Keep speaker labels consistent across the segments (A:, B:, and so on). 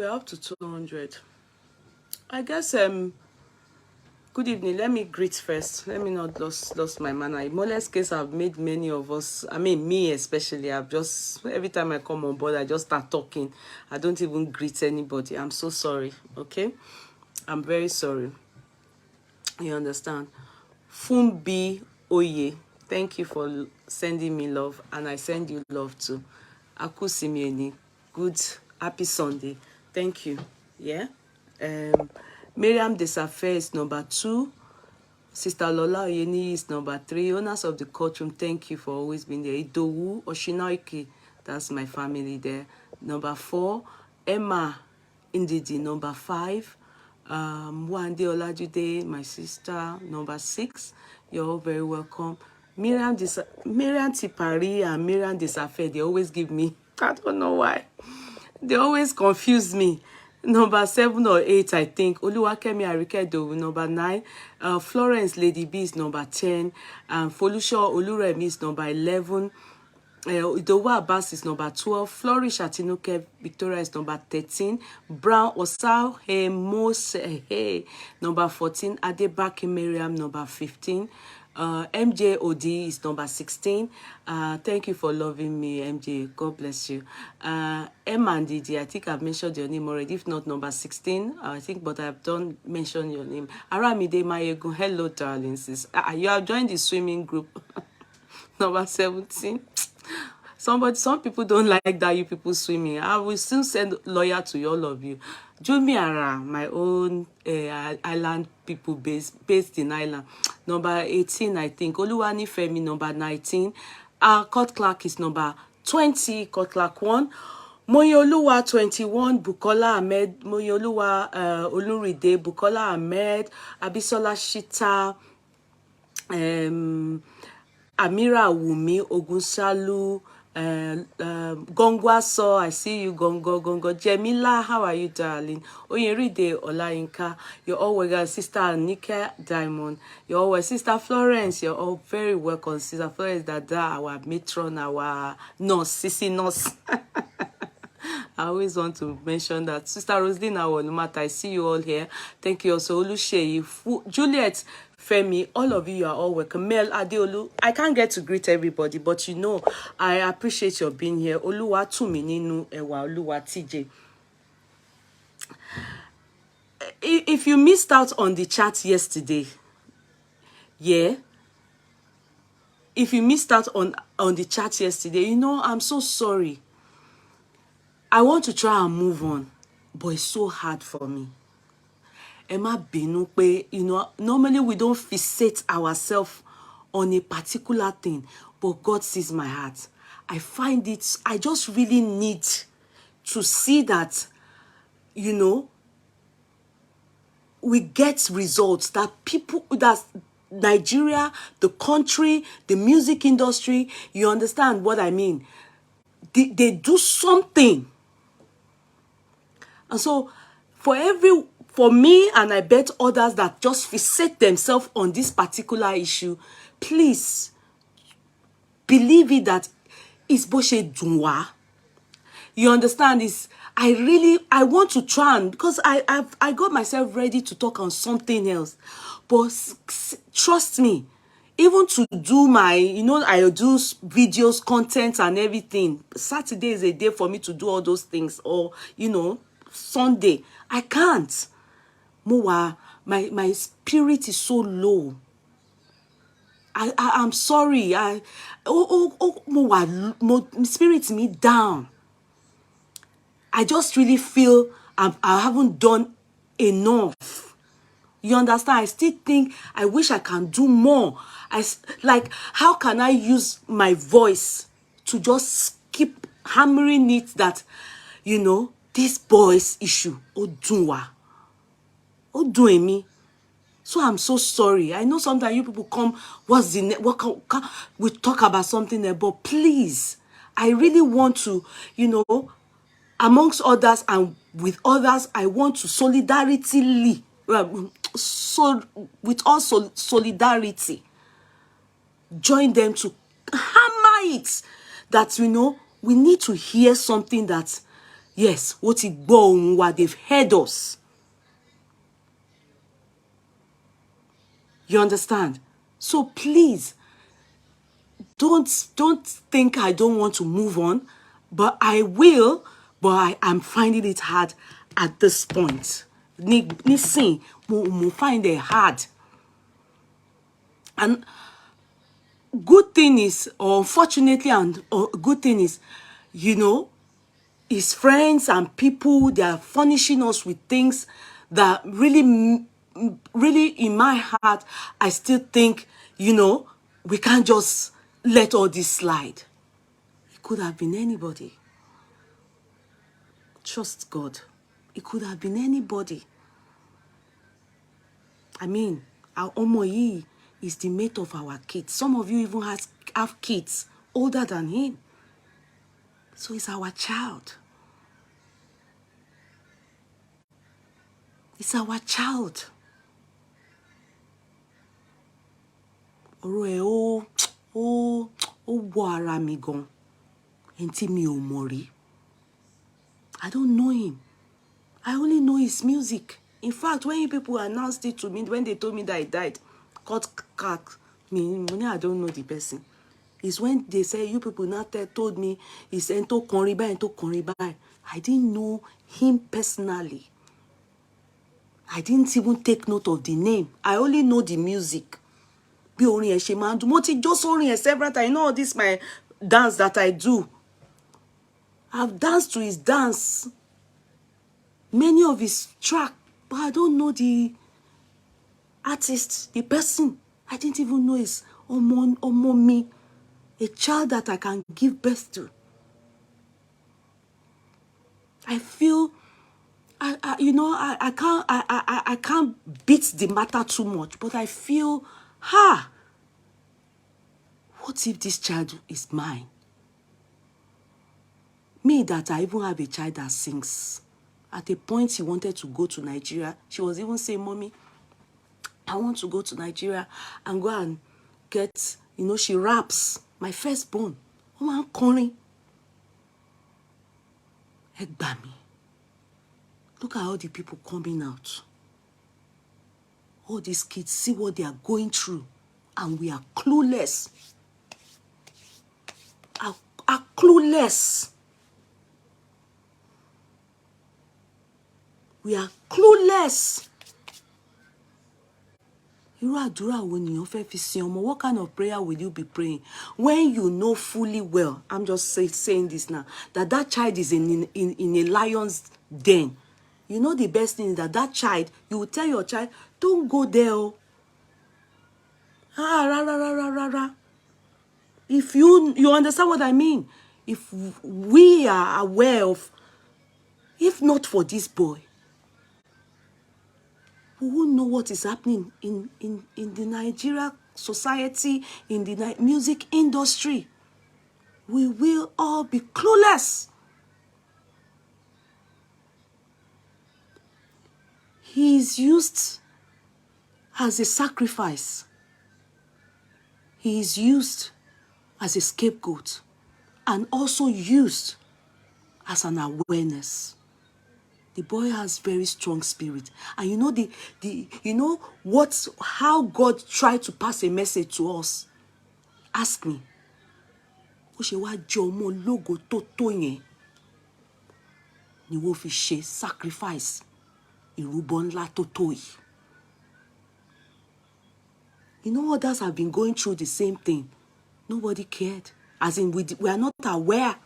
A: we're up to 200. I guess good evening. Let me greet first. Let me not lost my manner. Imole's case have made many of us, I mean me especially, I've just, every time I come on board, I just start talking. I don't even greet anybody. I'm so sorry, okay? I'm very sorry. You understand? Fumbi Oye, thank you for sending me love, and I send you love too. Akusimieni, good, happy Sunday. Thank you. Yeah. Miriam Desafe is number 2. Sister Lola Oyeni is number 3. Owners of the courtroom, thank you for always being there. Idowu Oshinaiki, that's my family there. Number 4. Emma Indidi, number 5. Wande Olajude, my sister, number 6. You're all very welcome. Miriam Tipari and Miriam Desafe, they always give me, I don't know why. They always confuse me. Number 7 or 8, I think. Oluwakemi Arikedo, number 9. Florence Lady B is number 10. Folusho Oluremi is number 11. Idowu Abbas is number 12. Flourish Atinuke Victoria is number 13. Brown Osao Mose number 14. Adebaki Miriam number 15. MJ OD is number 16. Thank you for loving me, MJ. God bless you. Emma and Didi, I think I've mentioned your name already. If not, number 16, I think, but I've done mention your name. Aramide Mayego, hello, darlings. You have joined the swimming group. Number 17. Some people don't like that you people swimming. I will still send lawyer to all of you. Jumiara, my own island people based in Ireland. Number 18, I think. Oluwani Femi, number 19. Court Clerk is number 20. Court Clerk 1. Moyoluwa 21. Bukola Ahmed. Moyoluwa Oluride. Bukola Ahmed. Abisola Shita. Amira Wumi, Ogunsalu, Gongwa So, I see you, Gongo. Jemila, how are you, darling? Oyeride Olayinka, you're all welcome. Sister Nika Diamond, you're all welcome. Sister Florence, you're all very welcome. Sister Florence, Dada, our matron, our nurse, Sissy nurse. I always want to mention that. Sister Roslyn Awolumata, I see you all here. Thank you also. Olusheyi, Juliet, Femi, all of you are all welcome. Mel Adeolu, I can't get to greet everybody, but you know, I appreciate your being here. Oluwa Tumininu Ewa Oluwa TJ. If you missed out on the chat yesterday, yeah, if you missed out on the chat yesterday, you know, I'm so sorry. I want to try and move on, but it's so hard for me. Emma Binupe, you know, normally we don't fixate ourselves on a particular thing, but God sees my heart. I find it, I just really need to see that, you know, we get results, that people, that Nigeria, the country, the music industry, you understand what I mean? They do something. And so, for me, and I bet others that just fixate themselves on this particular issue, please believe it that it's Boshe Dunwa. You understand this? I want to try and, because I got myself ready to talk on something else. But trust me, even to do my, you know, I do videos, content and everything. Saturday is a day for me to do all those things, or, you know, Sunday. I can't. Mowa, my spirit is so low. I'm sorry. Mowa, spirit me down. I just really feel I haven't done enough. You understand? I still think I wish I can do more. Like, how can I use my voice to just keep hammering it that, you know, this boy's issue, Odunwa, doing me. So I'm so sorry. I know sometimes you people come, what's the we talk about something there, but please, I really want to, you know, amongst others and with others, I want to solidarity, so with all solidarity, join them to hammer it that, you know, we need to hear something that Yes, what it gbọ́ what they've heard us. You understand? So please, don't think I don't want to move on, but I will, but I'm finding it hard at this point. Listen, mo find it hard. And good thing is, or unfortunately, and good thing is, you know, his friends and people, they are furnishing us with things that really, really in my heart, I still think, you know, we can't just let all this slide. It could have been anybody. Trust God. It could have been anybody. I mean, our ọmọ yìí is the mate of our kids. Some of you even have kids older than him. So it's our child. It's our child. Ọ̀rọ̀ ẹ̀ ó wọ ara mi gan. Ẹni tí mi ò mọ̀ rí. I don't know him. I only know his music. In fact, when you people announced it to me, when they told me that he died, cut me, I don't know the person. It's when they say you people now told me he's ento koriba. I didn't know him personally. I didn't even take note of the name. I only know the music. Bí orin ẹ̀ ṣe máa ń dùn. Mo ti jó sórin ẹ̀ several times. You know this my dance that I do. I've danced to his dance. Many of his track, but I don't know the artist, the person. I didn't even know his omo me, a child that I can give birth to. I feel, you know, I can't beat the matter too much, but I feel, what if this child is mine? Me that I even have a child that sings. At a point, he wanted to go to Nigeria. She was even saying, Mommy, I want to go to Nigeria and go and get, you know, she raps. My firstborn. Oh, I'm calling. Egbami. Look at all the people coming out. All these kids, see what they are going through. And we are clueless. Are clueless. We are clueless. What kind of prayer will you be praying when you know fully well? I'm just saying this now, that child is in a lion's den. You know the best thing is that child, you will tell your child, don't go there. If you understand what I mean, if we are aware of, if not for this boy, we won't know what is happening in the Nigeria society, in the music industry. We will all be clueless. He is used as a sacrifice. He is used as a scapegoat and also used as an awareness. The boy has very strong spirit. And you know you know how God tried to pass a message to us. Ask me. Ó ṣe wá jẹ́ ọmọ ológo tó tó yẹn ni wọ́n fi ṣe sacrifice ìrúbọ ńlá tó tó yìí. You know, others have been going through the same thing. Nobody cared. As in, we are not aware.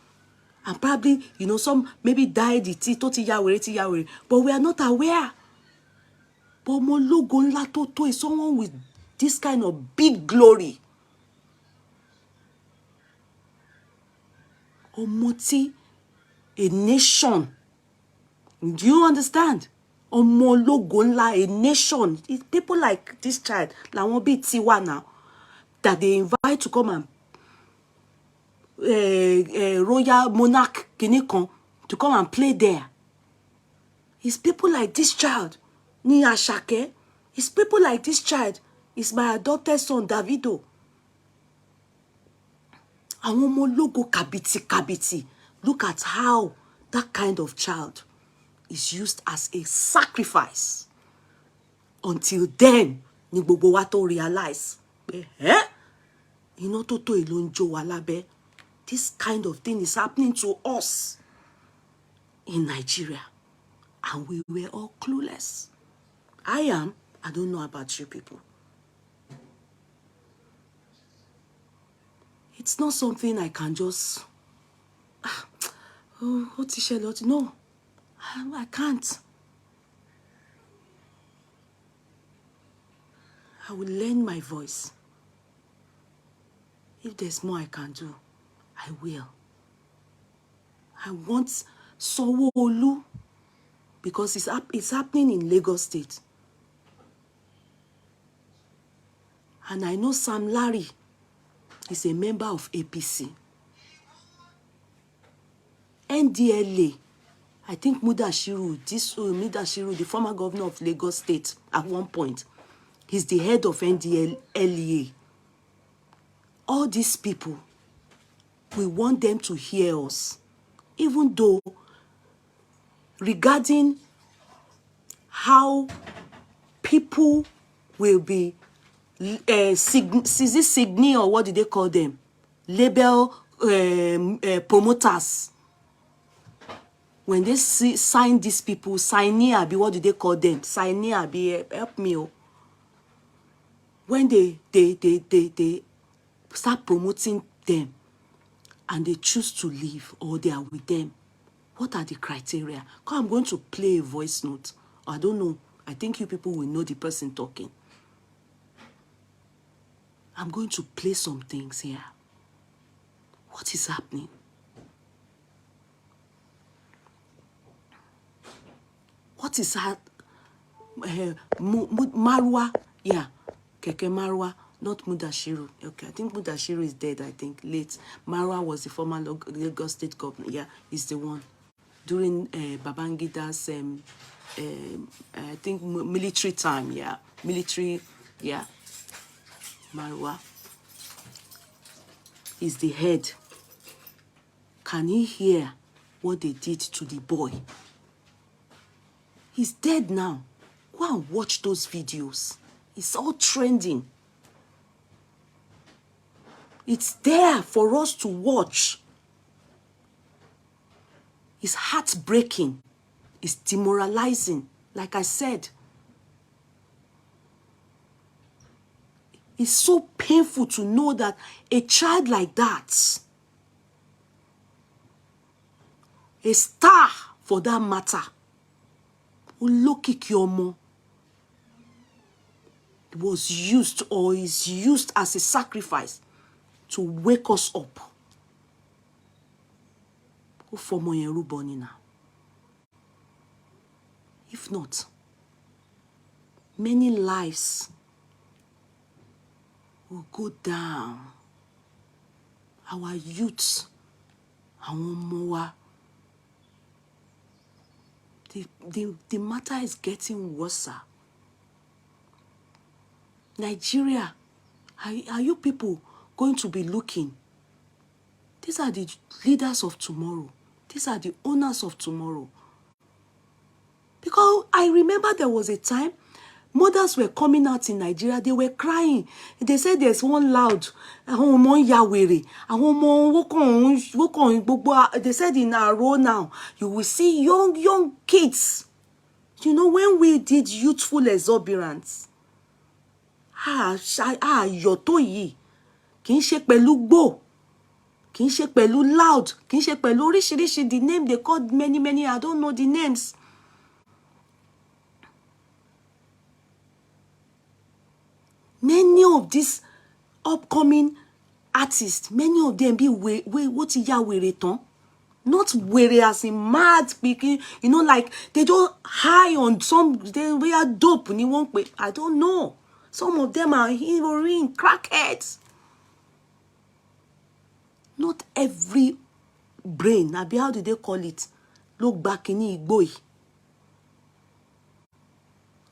A: And probably, you know, some maybe died but we are not aware. But ọmọ ológo ńlá tó tó is someone with this kind of big glory. Ọmọ tí a nation. Do you understand? Ọmọ ológo ńlá, a nation. People like this child, làwọn bíi tiwa now, that they invite to come and royal monarch kìnìkan to come and play there. It's people like this child. Ní Àṣàkẹ́. It's people like this child. It's my adopted son, Davido. Àwọn ọmọ ológo kàbìtì kàbìtì. Look at how that kind of child is used as a sacrifice. Until then, ni gbogbo wa tó realize, this kind of thing is happening to us in Nigeria. And we were all clueless. I don't know about you people. It's not something I can just, what is it? No, I can't. I will lend my voice. If there's more I can do, I will. I want Sanwo-Olu, because it's happening in Lagos State. And I know Sam Larry is a member of APC. NDLA, I think Mudashiru, Mudashiru, the former governor of Lagos State, at one point, he's the head of NDLA. All these people, we want them to hear us, even though regarding how people will be signi, or what do they call them? Label promoters. When they sign these people, signee, what do they call them? Signee, help me. When they start promoting them and they choose to leave or they are with them, what are the criteria? Because I'm going to play a voice note. I don't know. I think you people will know the person talking. I'm going to play some things here. What is happening? What is that? Marwa, yeah. Keke Marwa, not Mudashiru. Okay, I think Mudashiru is dead, I think, late. Marwa was the former Lagos State governor. Yeah, he's the one. During Babangida's, I think, military time, yeah. Military, yeah. Marwa is the head. Can he hear what they did to the boy? He's dead now. Go and watch those videos. It's all trending. It's there for us to watch. It's heartbreaking. It's demoralizing. Like I said, it's so painful to know that a child like that, a star for that matter, Olokikiomo, was used or is used as a sacrifice to wake us up. If not, many lives will go down. Our youths, our Mewa, the matter is getting worse. Nigeria, are you people going to be looking? These are the leaders of tomorrow. These are the owners of tomorrow. Because I remember there was a time mothers were coming out in Nigeria, they were crying. They said there's one loud, they said in our row now, you will see young kids. You know, when we did youthful exuberance, yoto yi, kì í ṣe pẹ̀lú gbó, kì í ṣe pẹ̀lú loud, kì í ṣe pẹ̀lú oríṣiríṣi, the name they called many, I don't know the names. Many of these upcoming artists, many of them be what ya wereton, not were as in mad speaking, you know, like they just high on some, they are dope, I don't know. Some of them are heroin crackheads. Not every brain, how do they call it? Look back in Igbo.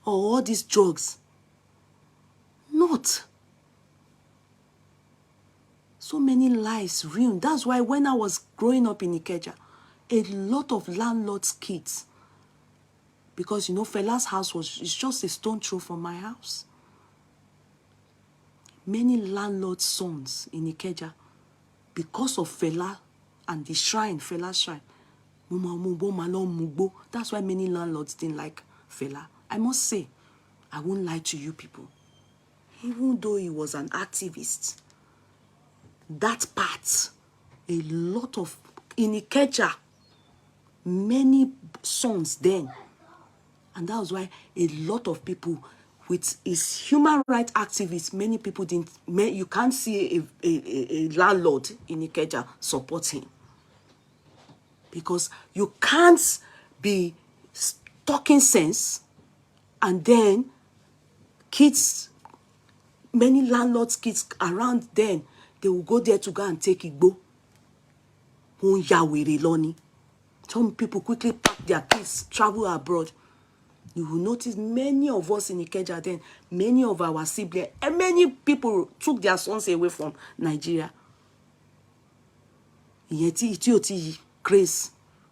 A: Or all these drugs. Not. So many lives ruined. That's why when I was growing up in Ikeja, A lot of landlords' kids, because you know Fela's house is just a stone throw from my house. Many landlords' sons in Ikeja, because of Fela and the shrine, Fela's shrine. That's why many landlords didn't like Fela. I must say, I won't lie to you people. Even though he was an activist, that part, a lot of, in Ikeja, many sons then. And that was why a lot of people with his human rights activists, many people didn't, you can't see a landlord in Ikeja support him. Because you can't be talking sense and then kids, many landlords' kids around then, they will go there to go and take Igbo. Some people quickly pack their kids, travel abroad. You will notice many of us in Ikeja then, many of our siblings, and many people took their sons away from Nigeria. Craze.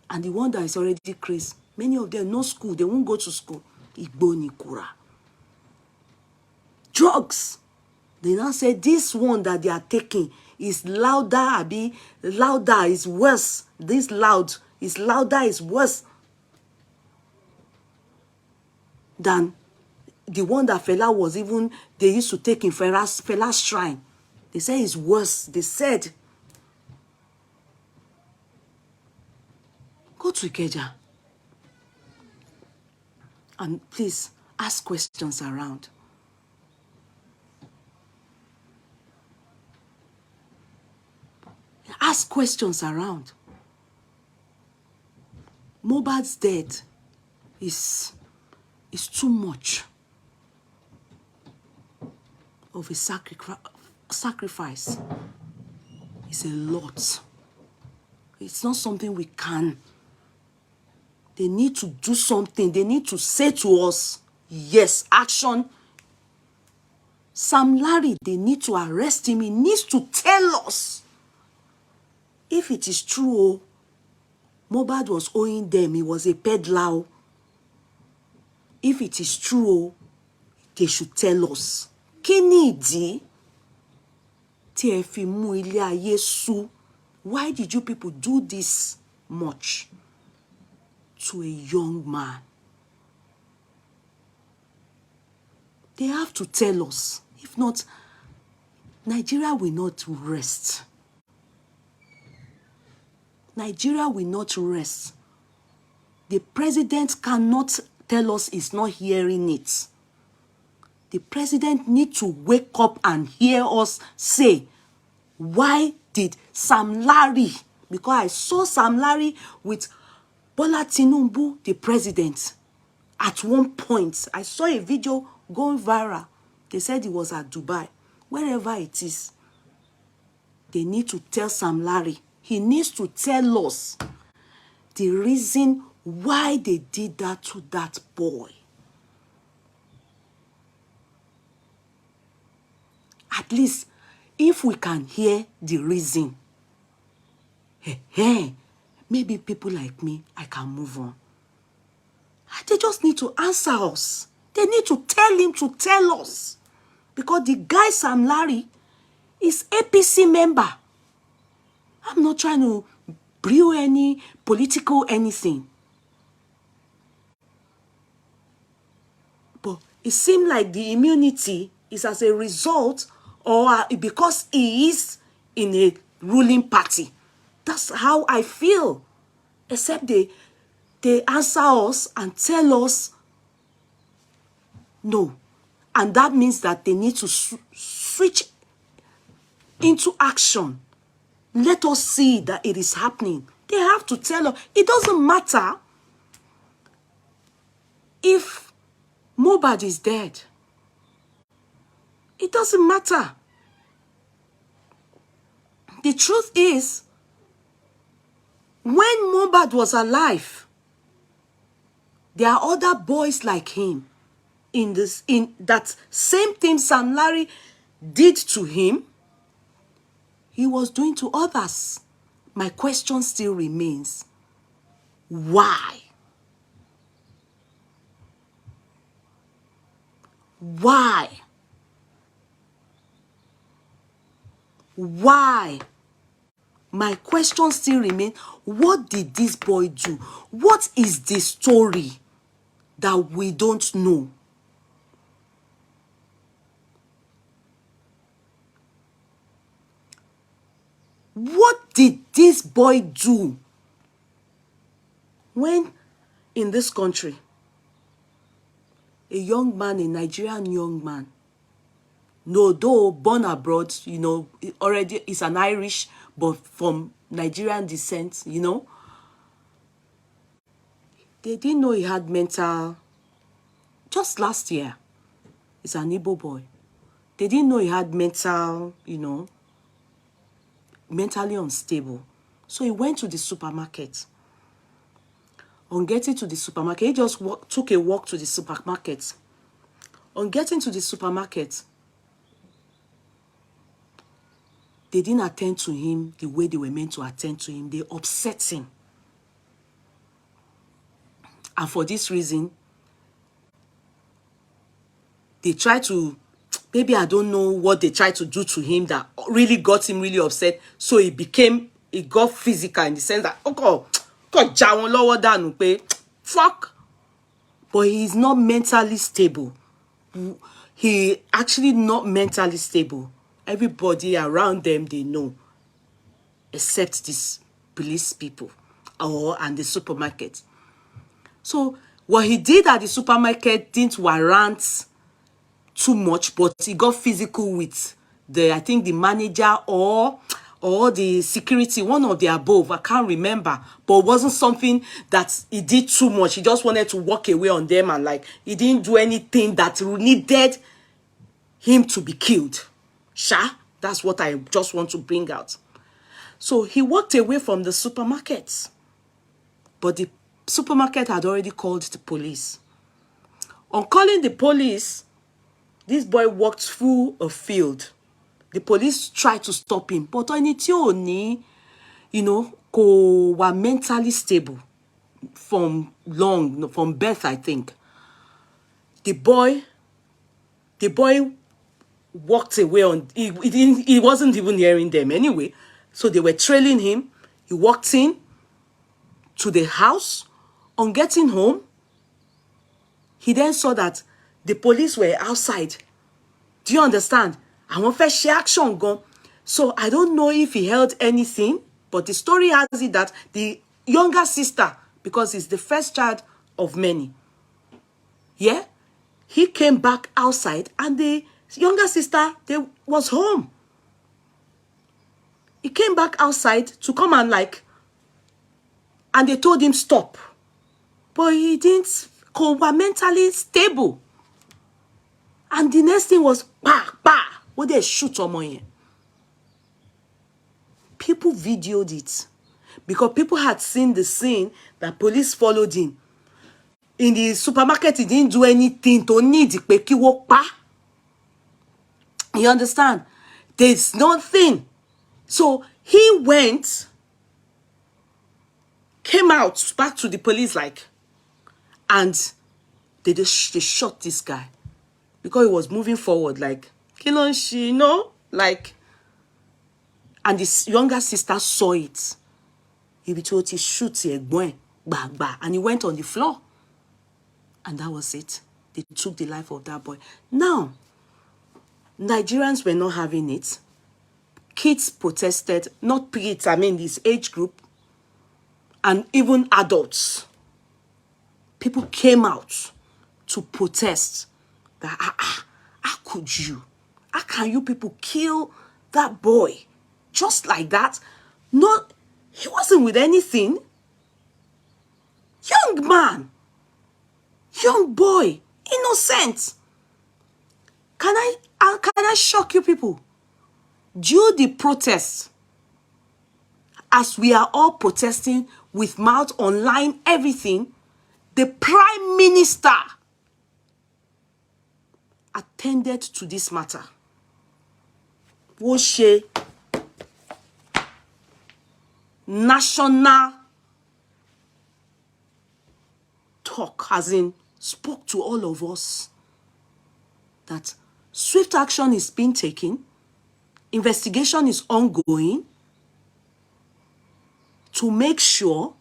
A: And the one that is already crazy, many of them no school, they won't go to school. Igbo Nikura. Drugs. They now say this one that they are taking is louder, louder is worse. This loud is louder, is worse than the one that Fela was even, they used to take in Fela's shrine. They say it's worse. They said, go to Ikeja and please ask questions around. Ask questions around. Mobad's death is too much of a sacrifice. It's a lot. It's not something we can. They need to do something. They need to say to us, yes, action. Sam Larry, they need to arrest him. He needs to tell us if it is true. Mobad was owing them. He was a peddler. If it is true, they should tell us. Kí tí ẹ fi mú ilé ayé sú? Why did you people do this much to a young man? They have to tell us. If not, Nigeria will not rest. Nigeria will not rest. The president cannot tell us he's not hearing it. The president needs to wake up and hear us say, why did Sam Larry, because I saw Sam Larry with Bola Tinubu, the president, at one point. I saw a video going viral. They said he was at Dubai. Wherever it is, they need to tell Sam Larry. He needs to tell us the reason why they did that to that boy. At least, if we can hear the reason, maybe people like me, I can move on. They just need to answer us. They need to tell him to tell us. Because the guy Sam Larry is APC member. I'm not trying to brew any political anything. But it seems like the immunity is as a result or because he is in a ruling party. That's how I feel. Except they answer us and tell us no. And that means that they need to switch into action. Let us see that it is happening. They have to tell us. It doesn't matter if Mobad is dead. It doesn't matter. The truth is, when Mobad was alive, there are other boys like him in that same thing Sam Larry did to him, he was doing to others. My question still remains. Why? Why? Why? My question still remains, what did this boy do? What is the story that we don't know? What did this boy do when in this country, a young man, a Nigerian young man, no, though born abroad, you know, already is an Irish, but from Nigerian descent, you know, they didn't know he had mental, just last year, he's an Igbo boy. They didn't know he had mental, you know, mentally unstable. So he went to the supermarket. On getting to the supermarket, he just took a walk to the supermarket. On getting to the supermarket, they didn't attend to him the way they were meant to attend to him. They upset him. And for this reason, they tried to, maybe I don't know what they tried to do to him that really got him really upset. So it got physical in the sense that, fuck. But he's not mentally stable. He actually not mentally stable. Everybody around them, they know, except these police people and the supermarket. So what he did at the supermarket didn't warrant too much, but he got physical with I think the manager or the security, one of the above, I can't remember, but it wasn't something that he did too much. He just wanted to walk away on them, and like he didn't do anything that needed him to be killed. That's what I just want to bring out. So he walked away from the supermarket, but the supermarket had already called the police. On calling the police, this boy walked through a field. The police tried to stop him, but you know, were mentally stable from birth, I think. The boy walked away he wasn't even hearing them anyway. So they were trailing him. He walked in to the house. On getting home, he then saw that the police were outside. Do you understand? I want first action gone. So I don't know if he held anything, but the story has it that the younger sister, because he's the first child of many, yeah, he came back outside and the younger sister, they was home. He came back outside to come and and they told him stop. But he didn't, were mentally stable. And the next thing was, what they shoot on. People videoed it because people had seen the scene that police followed him. In the supermarket, he didn't do anything to need the. You understand? There's nothing. So he came out back to the police and they shot this guy because he was moving forward you know, and this younger sister saw it. He be told he shoot and he went on the floor. And that was it. They took the life of that boy. Now, Nigerians were not having it. Kids protested, not kids, I mean this age group, and even adults. People came out to protest that, how could you? How can you people kill that boy just like that? No, he wasn't with anything. Young man, young boy, innocent. Can I shock you people? Due the protests, as we are all protesting with mouth online, everything, the Prime Minister attended to this matter. Woshe national talk, as in spoke to all of us, that swift action is being taken, investigation is ongoing to make sure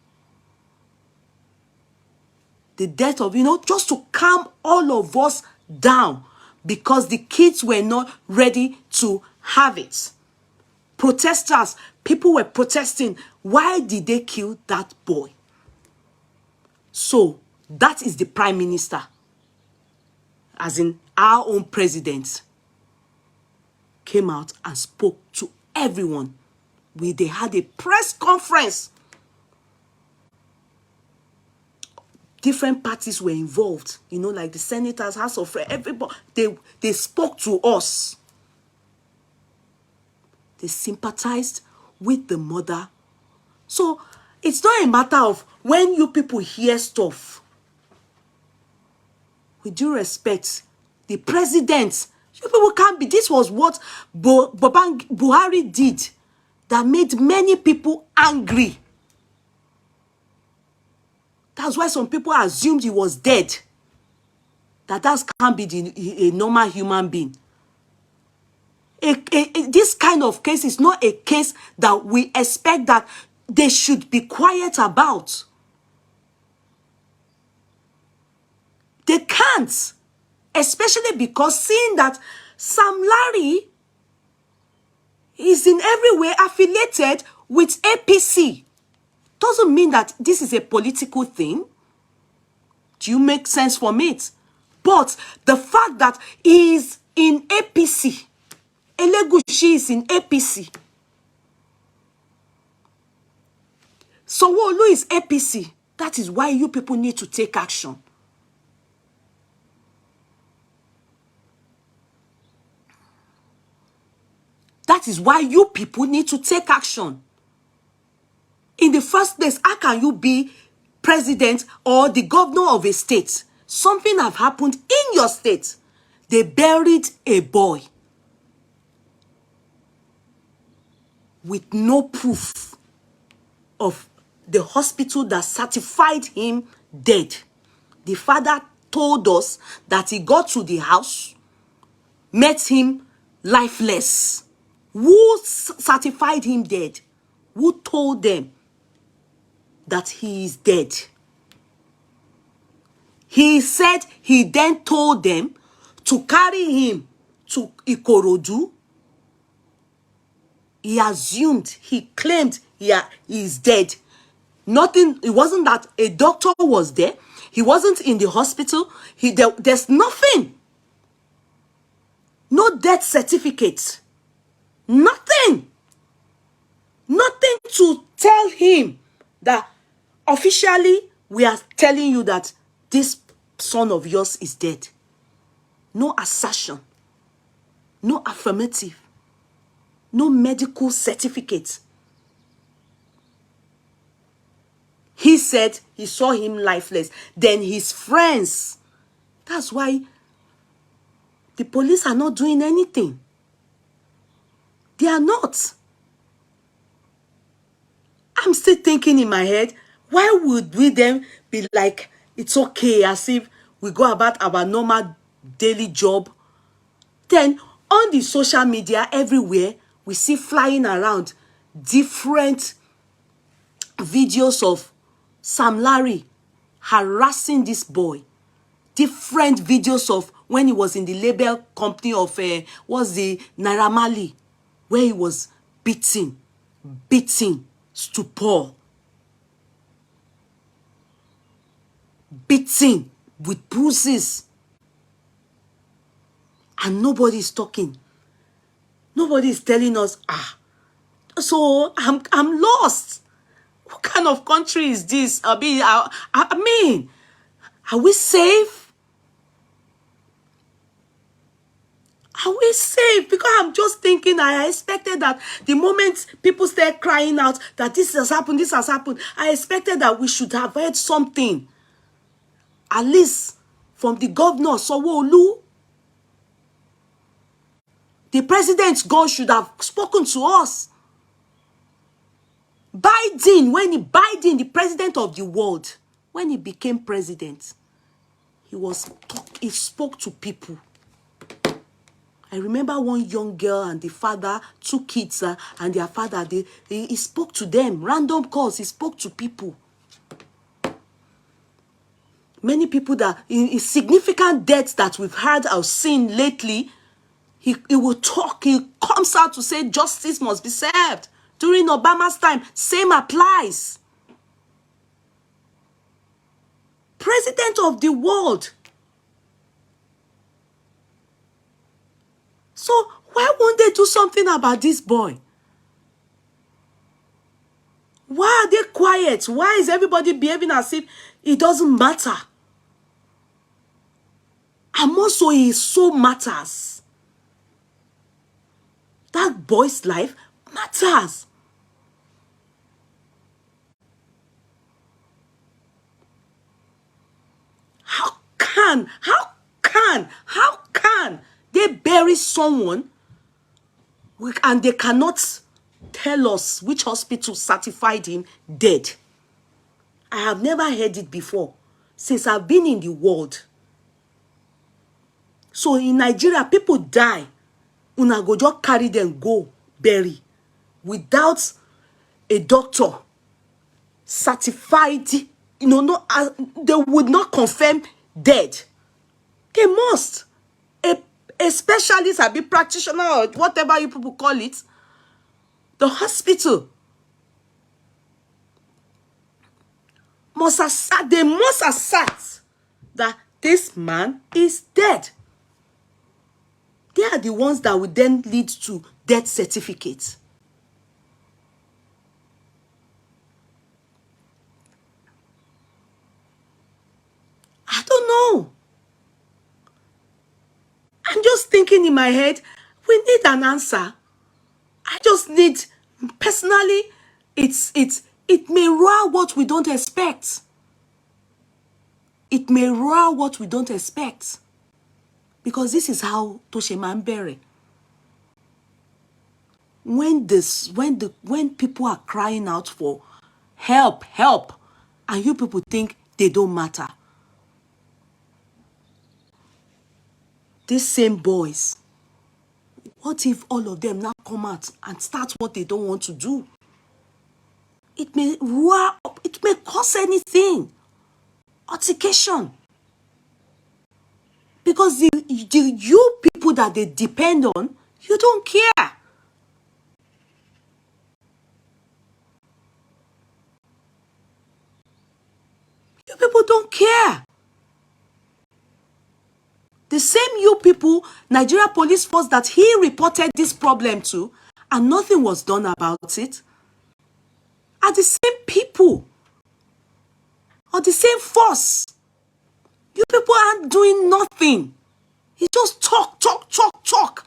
A: the death of, just to calm all of us down, because the kids were not ready to have it. Protesters, people were protesting. Why did they kill that boy? So that is the prime minister, as in our own president, came out and spoke to everyone. They had a press conference. Different parties were involved, like the senators, House of Reps, everybody. They spoke to us. They sympathized with the mother. So it's not a matter of when you people hear stuff. With due respect, the president, you people can't be. This was what Buhari did that made many people angry. That's why some people assumed he was dead. That can't be a normal human being. This kind of case is not a case that we expect that they should be quiet about. They can't. Especially because seeing that Sam Larry is in every way affiliated with APC. Doesn't mean that this is a political thing. Do you make sense from it? But the fact that he is in APC, Elegushi is in APC, Sanwo-Olu is APC, that is why you people need to take action. That is why you people need to take action. In the first place, how can you be president or the governor of a state? Something have happened in your state. They buried a boy with no proof of the hospital that certified him dead. The father told us that he got to the house, met him lifeless. Who certified him dead? Who told them that he is dead? He said he then told them to carry him to Ikorodu. He assumed, he claimed he is dead. Nothing, it wasn't that a doctor was there. He wasn't in the hospital. There's nothing. No death certificate. Nothing. Nothing to tell him that officially we are telling you that this son of yours is dead. No assertion. No affirmative. No medical certificate. He said he saw him lifeless. Then his friends. That's why the police are not doing anything. They are not. I'm still thinking in my head, why would we then be like, it's okay, as if we go about our normal daily job? Then on the social media everywhere, we see flying around different videos of Sam Larry harassing this boy. Different videos of when he was in the label company of what's the Naira Marley, where he was beaten, stupor, beaten with bruises, and nobody is talking. Nobody is telling us, so I'm lost. What kind of country is this? I mean, are we safe? Are we safe? Because I'm just thinking, I expected that the moment people start crying out that this has happened, I expected that we should have heard something. At least from the governor, Sanwo-Olu. The president, God, should have spoken to us. Biden, the president of the world, When he became president, he spoke to people. I remember one young girl and the father, 2 kids, and their father, he spoke to them. Random calls, he spoke to people. Many people that, in significant deaths that we've heard or seen lately, he will talk, he comes out to say justice must be served. During Obama's time, same applies. President of the world. So why won't they do something about this boy? Why are they quiet? Why is everybody behaving as if it doesn't matter? And also, it so matters. That boy's life matters. How can they bury someone and they cannot tell us which hospital certified him dead? I have never heard it before since I've been in the world. So in Nigeria, people die. Una go just carry them, go bury without a doctor certified. No, they would not confirm dead. They must. A specialist, a big practitioner, or whatever you people call it, the hospital must assert, they must assert that this man is dead. They are the ones that will then lead to death certificates. I don't know. I'm just thinking in my head, we need an answer. I just need, personally, it may roar what we don't expect. It may roar what we don't expect. Because this is how Tosheman Bere. When people are crying out for help, and you people think they don't matter. These same boys, what if all of them now come out and start what they don't want to do? It may roar up, it may cause anything. Altercation. Because you people that they depend on, you don't care. You people don't care. The same you people, Nigeria Police Force that he reported this problem to, and nothing was done about it, are the same people, or the same force. You people aren't doing nothing. You just talk. Talk.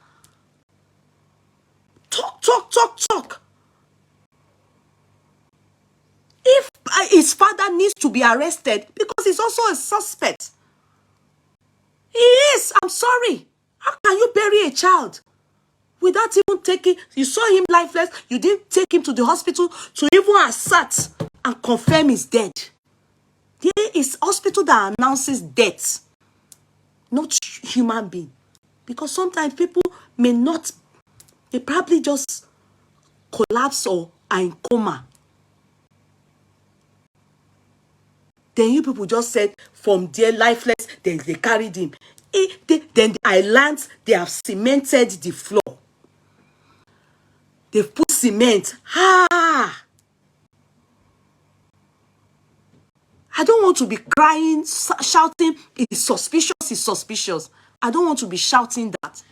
A: If his father needs to be arrested, because he's also a suspect. He is, I'm sorry. How can you bury a child without even taking, you saw him lifeless, you didn't take him to the hospital to even assert and confirm he's dead. There is hospital that announces death, not human being. Because sometimes people may not, they probably just collapse or are in coma. Then you people just said from there lifeless, then they carried him. Then the islands, they have cemented the floor. They've put cement. I don't want to be crying, shouting, it's suspicious. I don't want to be shouting that.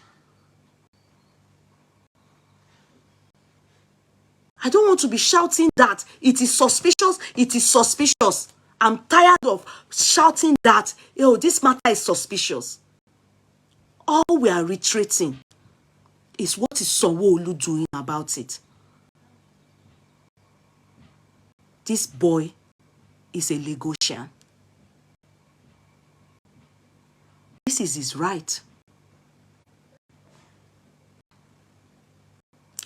A: I don't want to be shouting that it is suspicious. I'm tired of shouting that, yo, this matter is suspicious. All we are retreating is what is Sanwo-Olu doing about it. This boy is a Lagosian. This is his right.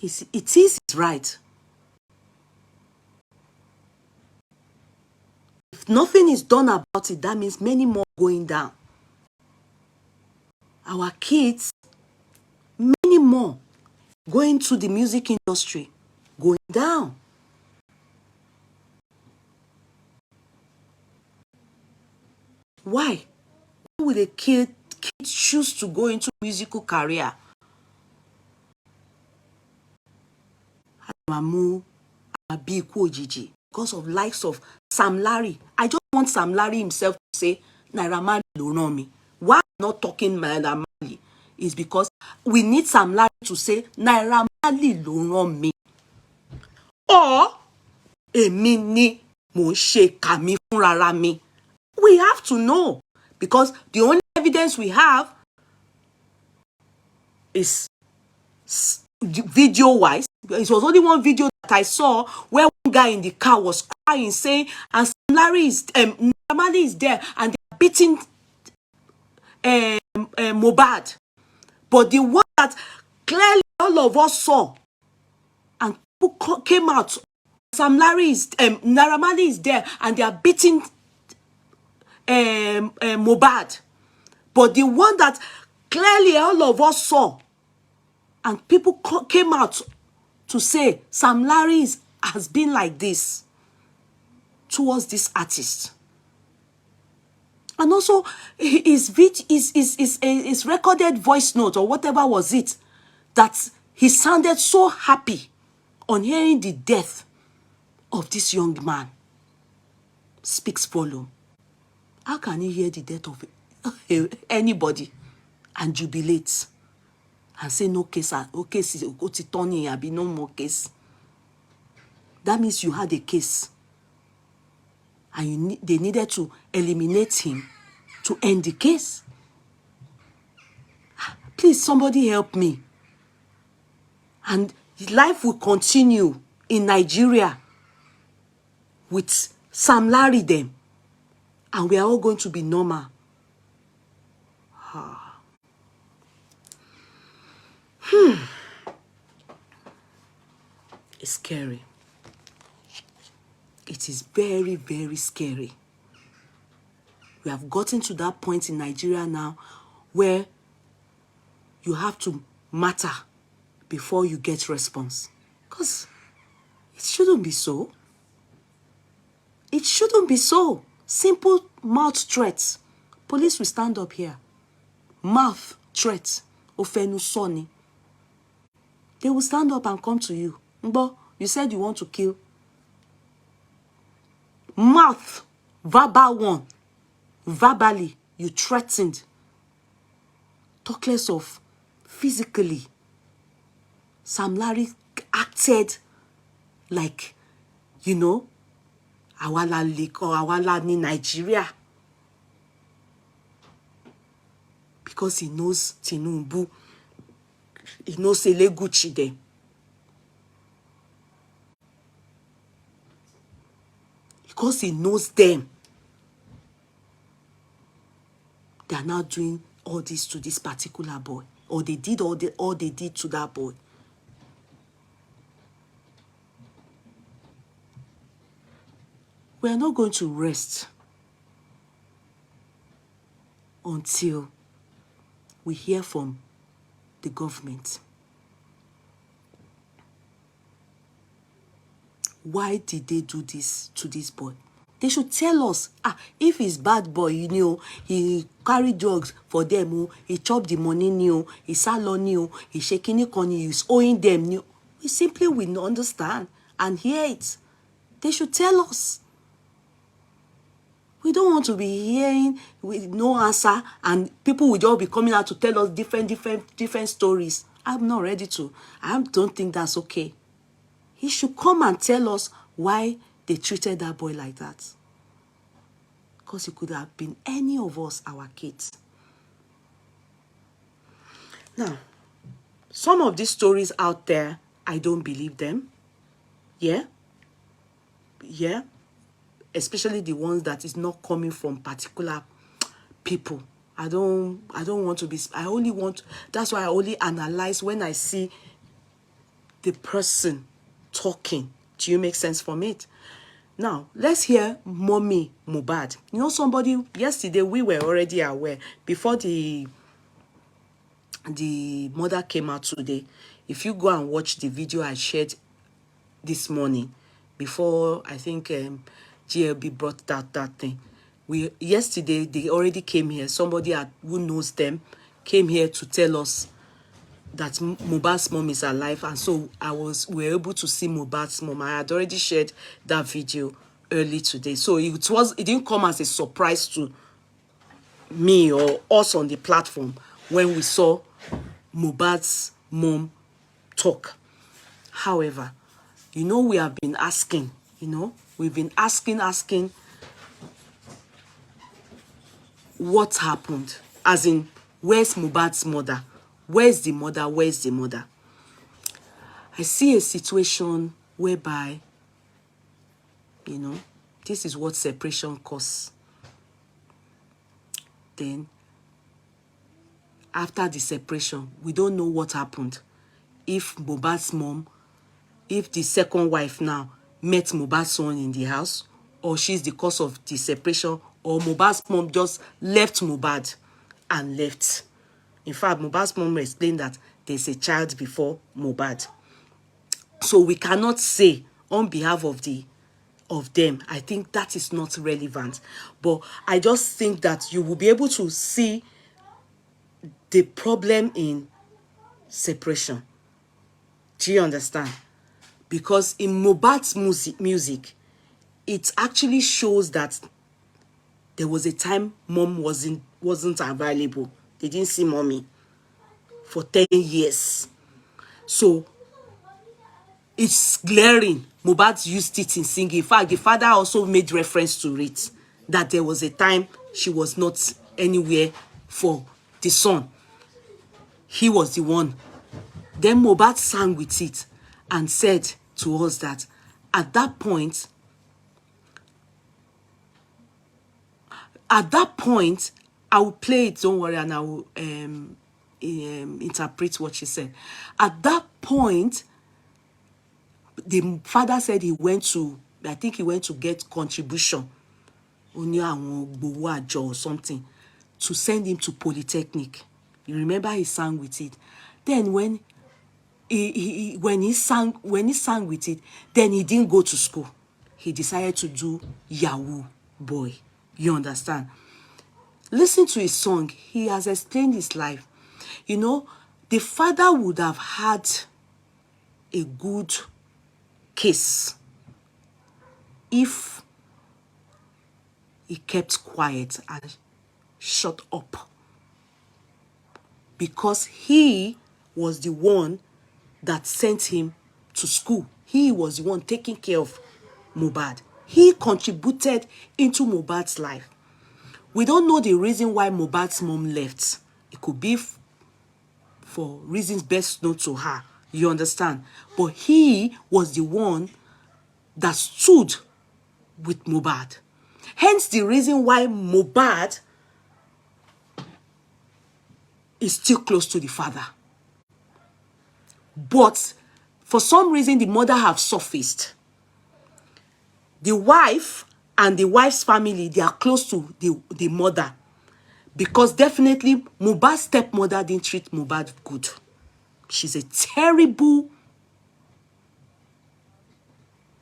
A: It is his right. If nothing is done about it, that means many more going down. Our kids, many more going to the music industry, going down. Why? Why would a kid choose to go into musical career? Because of likes of Sam Larry. I just want Sam Larry himself to say, Naira Marley lo rán mi. Why I'm not talking Naira Marley is because we need Sam Larry to say, Naira Marley lo rán mi. Or, èmi ni mo ṣe kà mí fúnrara mi. We have to know, because the only evidence we have is video-wise. It was only one video that I saw where one guy in the car was crying, saying, and Larry is, Marley is there, and they're beating Mobad. But the one that clearly all of us saw, and people came out, Sam Larry is, Naira Marley is there, and they are beating Mobad. But the one that clearly all of us saw, and people came out to say Sam Larry has been like this towards this artist. And also his recorded voice note or whatever was it, that he sounded so happy on hearing the death of this young man, speaks volume. How can you hear the death of anybody and jubilate and say no case, okay, be no more case? That means you had a case, and they needed to eliminate him to end the case. Please, somebody help me. And life will continue in Nigeria with Sam Larry them, and we are all going to be normal. It's scary. It is very, very scary. We have gotten to that point in Nigeria now where you have to matter before you get response. Because it shouldn't be so. It shouldn't be so. Simple mouth threats. Police will stand up here. Mouth threats. Ofenu soni. They will stand up and come to you. Mbo, you said you want to kill. Mouth, verbal one. Verbally, you threatened. Talk less of physically. Sam Larry acted like, you know, Awala Lake or Awala ni Nigeria. Because he knows Tinubu. He knows Gucci there. Because he knows them. They are now doing all this to this particular boy. Or they did all they did to that boy. We are not going to rest until we hear from the government. Why did they do this to this boy? They should tell us, if he's bad boy, you know, he carry drugs for them, he chop the money, new, he salon new, he shaking it on, he's owing them new. We simply will not understand and hear it. They should tell us. We don't want to be hearing with no answer, and people will just be coming out to tell us different stories. I'm not ready to. I don't think that's okay. He should come and tell us why they treated that boy like that. Because it could have been any of us, our kids. Now, some of these stories out there, I don't believe them. Yeah. Especially the ones that is not coming from particular people. I don't want to be, that's why I only analyze when I see the person talking. Do you make sense from it? Now, let's hear Mommy Mobad. You know, somebody, yesterday we were already aware, before the mother came out today. If you go and watch the video I shared this morning, before I think GLB brought that thing, yesterday they already came here. Somebody who knows them came here to tell us that Mobad's mom is alive, and so we were able to see Mobad's mom. I had already shared that video early today, so it didn't come as a surprise to me or us on the platform when we saw Mobad's mom talk. However, you know, we have been asking, we've been asking what happened, as in, where's Mobad's mother? Where's the mother? Where's the mother? I see a situation whereby, this is what separation causes. Then, after the separation, we don't know what happened. If Mobad's mom, if the second wife now met Mobad's son in the house, or she's the cause of the separation, or Mobad's mom just left Mobad and left. In fact, Mobad's mom explained that there's a child before Mobad. So we cannot say on behalf of them. I think that is not relevant. But I just think that you will be able to see the problem in separation. Do you understand? Because in Mobad's music, it actually shows that there was a time mom wasn't available. They didn't see mommy for 10 years. So it's glaring. Mobad used it in singing. In fact, the father also made reference to it, that there was a time she was not anywhere for the son. He was the one. Then Mobad sang with it and said to us that at that point, I will play it, don't worry, and I will interpret what she said. At that point, the father said he went to get contribution, or something, to send him to Polytechnic. You remember he sang with it. Then when he sang with it, then he didn't go to school. He decided to do Yahoo boy. You understand? Listen to his song. He has explained his life. The father would have had a good case if he kept quiet and shut up, because he was the one that sent him to school. He was the one taking care of Mobad. He contributed into Mobad's life. We don't know the reason why Mobad's mom left. It could be for reasons best known to her. You understand? But he was the one that stood with Mobad. Hence the reason why Mobad is still close to the father. But for some reason, the mother have surfaced. The wife and the wife's family, they are close to the mother. Because definitely, Mobad's stepmother didn't treat Mobad good. She's a terrible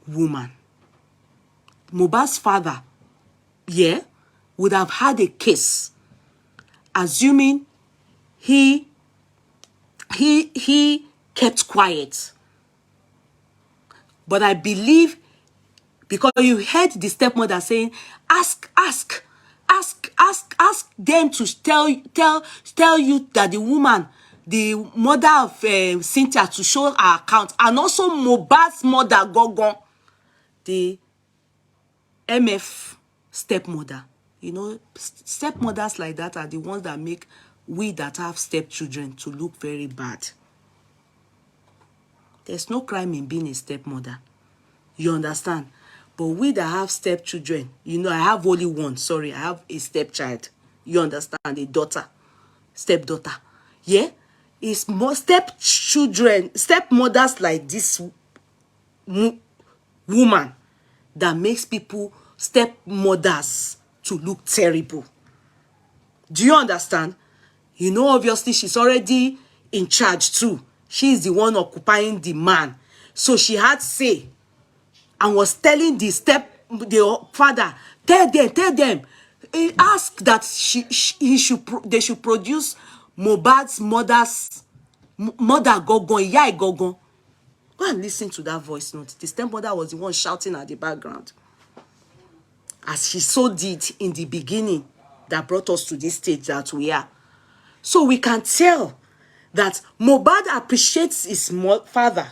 A: woman. Mobad's father, would have had a case, assuming he kept quiet. But I believe, because you heard the stepmother saying, ask them to tell you that the woman, the mother of Cynthia, to show her account, and also Mobad's mother, Gogon, the MF stepmother. Stepmothers like that are the ones that make we that have stepchildren to look very bad. There's no crime in being a stepmother. You understand? But we that have stepchildren, I have only one. Sorry, I have a stepchild. You understand? A daughter. Stepdaughter. Yeah? It's more stepchildren, stepmothers like this woman that makes people stepmothers to look terrible. Do you understand? You know, obviously, she's already in charge too. She's the one occupying the man. So she had say and was telling the father, tell them. He asked that they should produce Mobad's mother Gogon, Yai Gogon. Go and listen to that voice note. The stepmother was the one shouting at the background, as she so did in the beginning, that brought us to this stage that we are. So we can tell that Mobad appreciates his father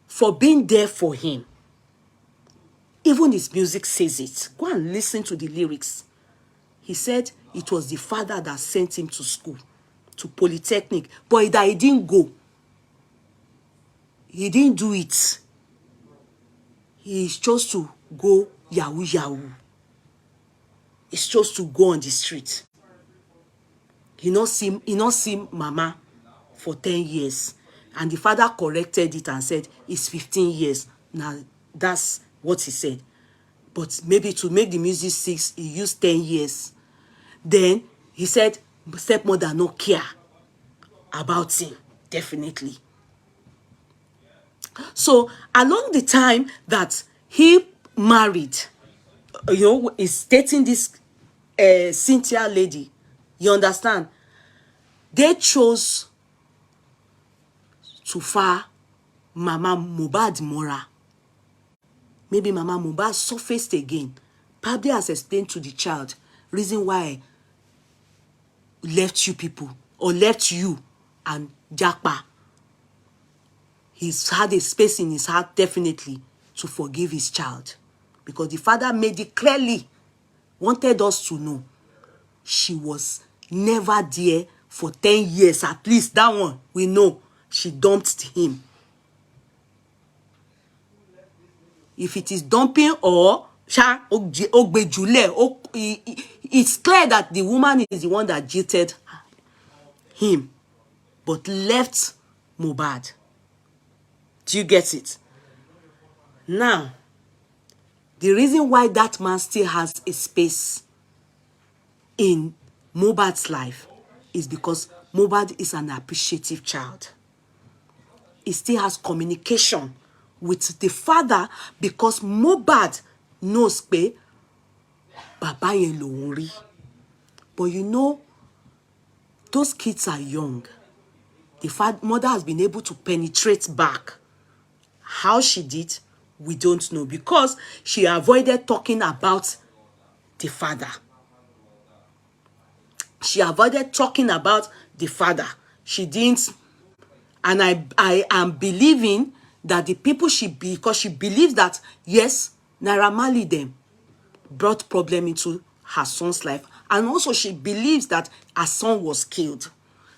A: for being there for him. Even his music says it. Go and listen to the lyrics. He said it was the father that sent him to school, to Polytechnic, but that he didn't go. He didn't do it. He chose to go yahoo yahoo. He chose to go on the street. He not see mama for 10 years. And the father corrected it and said, it's 15 years. Now, that's what he said. But maybe to make the music 6, he used 10 years. Then he said, stepmother no care about him, definitely. So along the time that he married, is dating this Cynthia lady, you understand? They chose to far Mama Mobad Mora. Maybe Mama Mobad surfaced again. Probably has explained to the child reason why left you people, or left you and Jakpa. He's had a space in his heart, definitely, to forgive his child. Because the father made it clearly, wanted us to know she was never there for 10 years. At least that one, we know she dumped him. If it is dumping or it's clear that the woman is the one that jilted him, but left Mobad. Do you get it? Now, the reason why that man still has a space in Mobad's life is because Mobad is an appreciative child. He still has communication with the father because Mobad knows pé baba yen lòun rí. But you know, those kids are young. The mother has been able to penetrate back. How she did, we don't know, because she avoided talking about the father. She avoided talking about the father. She didn't. And I am believing that the people because she believes that, yes, Naira Marley them brought problem into her son's life. And also she believes that her son was killed.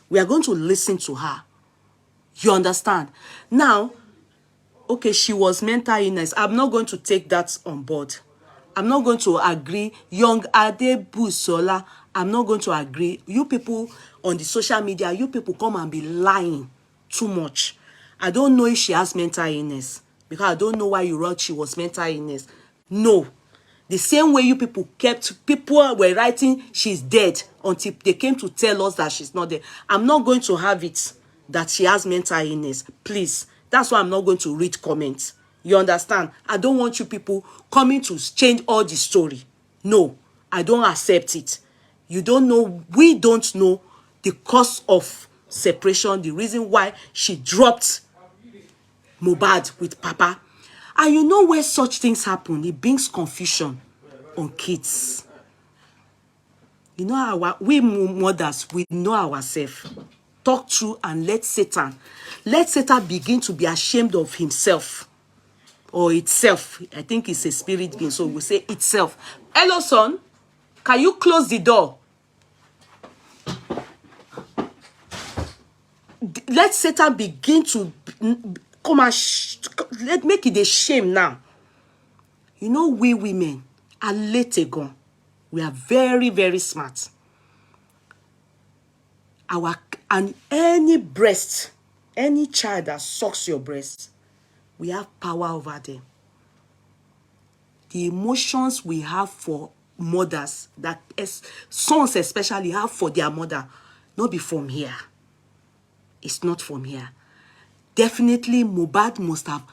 A: We are going to listen to her. You understand? Now, okay, she was mental illness. I'm not going to take that on board. I'm not going to agree. Young Adebusola, I'm not going to agree. You people on the social media, you people come and be lying too much. I don't know if she has mental illness, because I don't know why you wrote she was mental illness. No. The same way you people were writing she's dead until they came to tell us that she's not dead. I'm not going to have it that she has mental illness. Please. That's why I'm not going to read comments. You understand? I don't want you people coming to change all the story. No, I don't accept it. You don't know, we don't know the cause of separation, the reason why she dropped Mobad with Papa. And you know, where such things happen, it brings confusion on kids. You know, we mothers, we know ourselves. Talk through and let Satan begin to be ashamed of himself or itself. I think it's a spirit being, so we say itself. Hello, son. Can you close the door? Let Satan begin to come and make it a shame now. You know, we women are late ago. We are very, very smart. And any breast, any child that sucks your breast, we have power over them. the emotions we have for mothers, that sons especially have for their mother, not be from here. It's not from here. Definitely, Mobad must have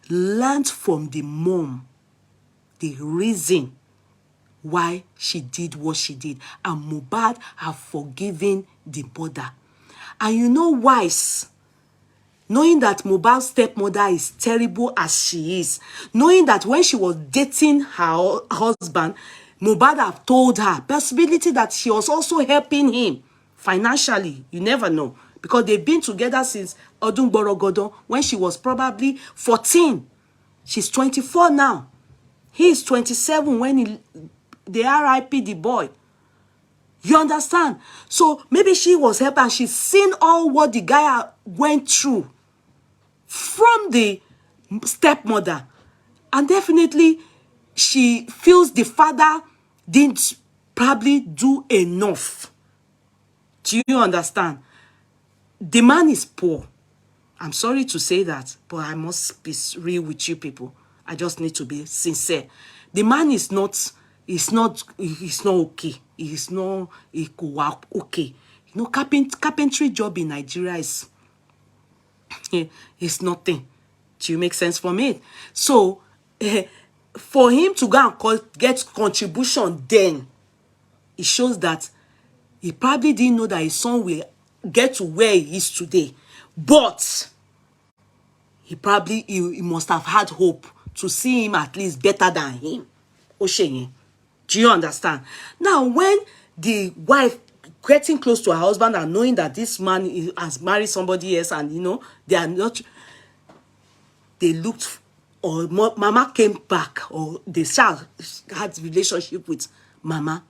A: learned from the mom the reason why she did what she did. And Mobad have forgiven the mother. And you know why? Knowing that Mobad's stepmother is terrible as she is, knowing that when she was dating her husband, Mobad have told her possibility that she was also helping him financially. You never know, because they've been together since Odun Borogodon, when she was probably 14. She's 24 now. He is 27 when they RIP the boy. You understand? So maybe she was helping and she's seen all what the guy went through from the stepmother. And definitely she feels the father didn't probably do enough. Do you understand? The man is poor. I'm sorry to say that, but I must be real with you people. I just need to be sincere. The man is not, he's not okay. He's not, he could work okay. You know, carpentry job in Nigeria is nothing. Do you make sense for me? So, for him to go and get contribution then, it shows that he probably didn't know that his son will get to where he is today. But he must have had hope to see him at least better than him. Oshenye. Do you understand? Now, when the wife getting close to her husband and knowing that this man has married somebody else, and you know, they are not, they looked, or mama came back, or the child had relationship with mama,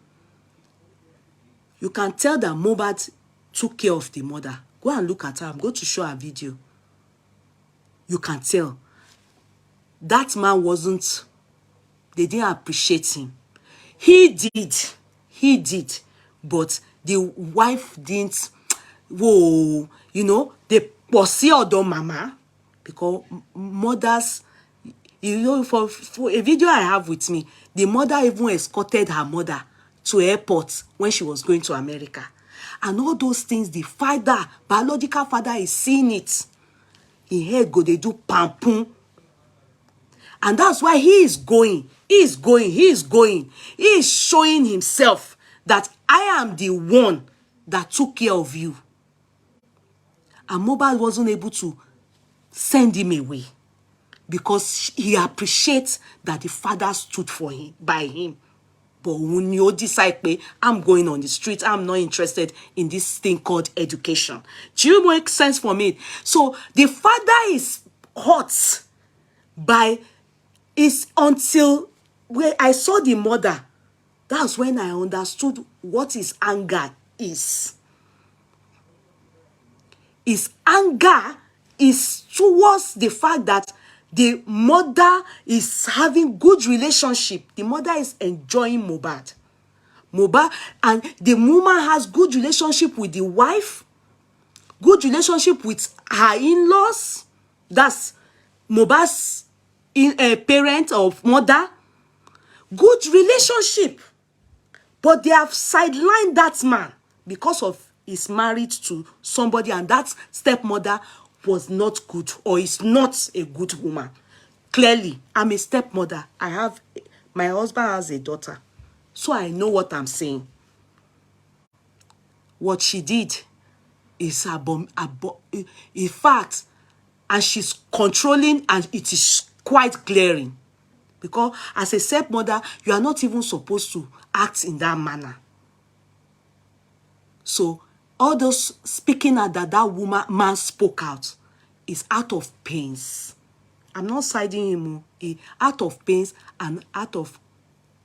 A: you can tell that Mobad took care of the mother. Go and look at her. I'm going to show her video. You can tell that man wasn't, they didn't appreciate him. He did, but the wife didn't. Whoa, you know, they pursue other mama, because mothers, you know, for a video I have with me, the mother even escorted her mother to airport when she was going to America. And all those things, the father, biological father, is seeing it. In head go, they do pampun. And that's why he is going. He is showing himself that I am the one that took care of you. And Mobad wasn't able to send him away, because he appreciates that the father stood for him, by him. But when you decide, I'm going on the street, I'm not interested in this thing called education. Do you make sense for me? So the father is hurt by is until when I saw the mother, that's when I understood what his anger is. His anger is towards the fact that the mother is having good relationship. The mother is enjoying Mobad. And the woman has good relationship with the wife, good relationship with her in-laws. That's Mobad's parent or mother. Good relationship. But they have sidelined that man because of he's married to somebody, and that stepmother was not good, or is not a good woman. Clearly, I'm a stepmother. My husband has a daughter. So I know what I'm saying. What she did is in fact, and she's controlling, and it is quite glaring. Because as a stepmother, you are not even supposed to act in that manner. So all those speaking out that man spoke out is out of pains. I'm not siding him. Out of pains and out of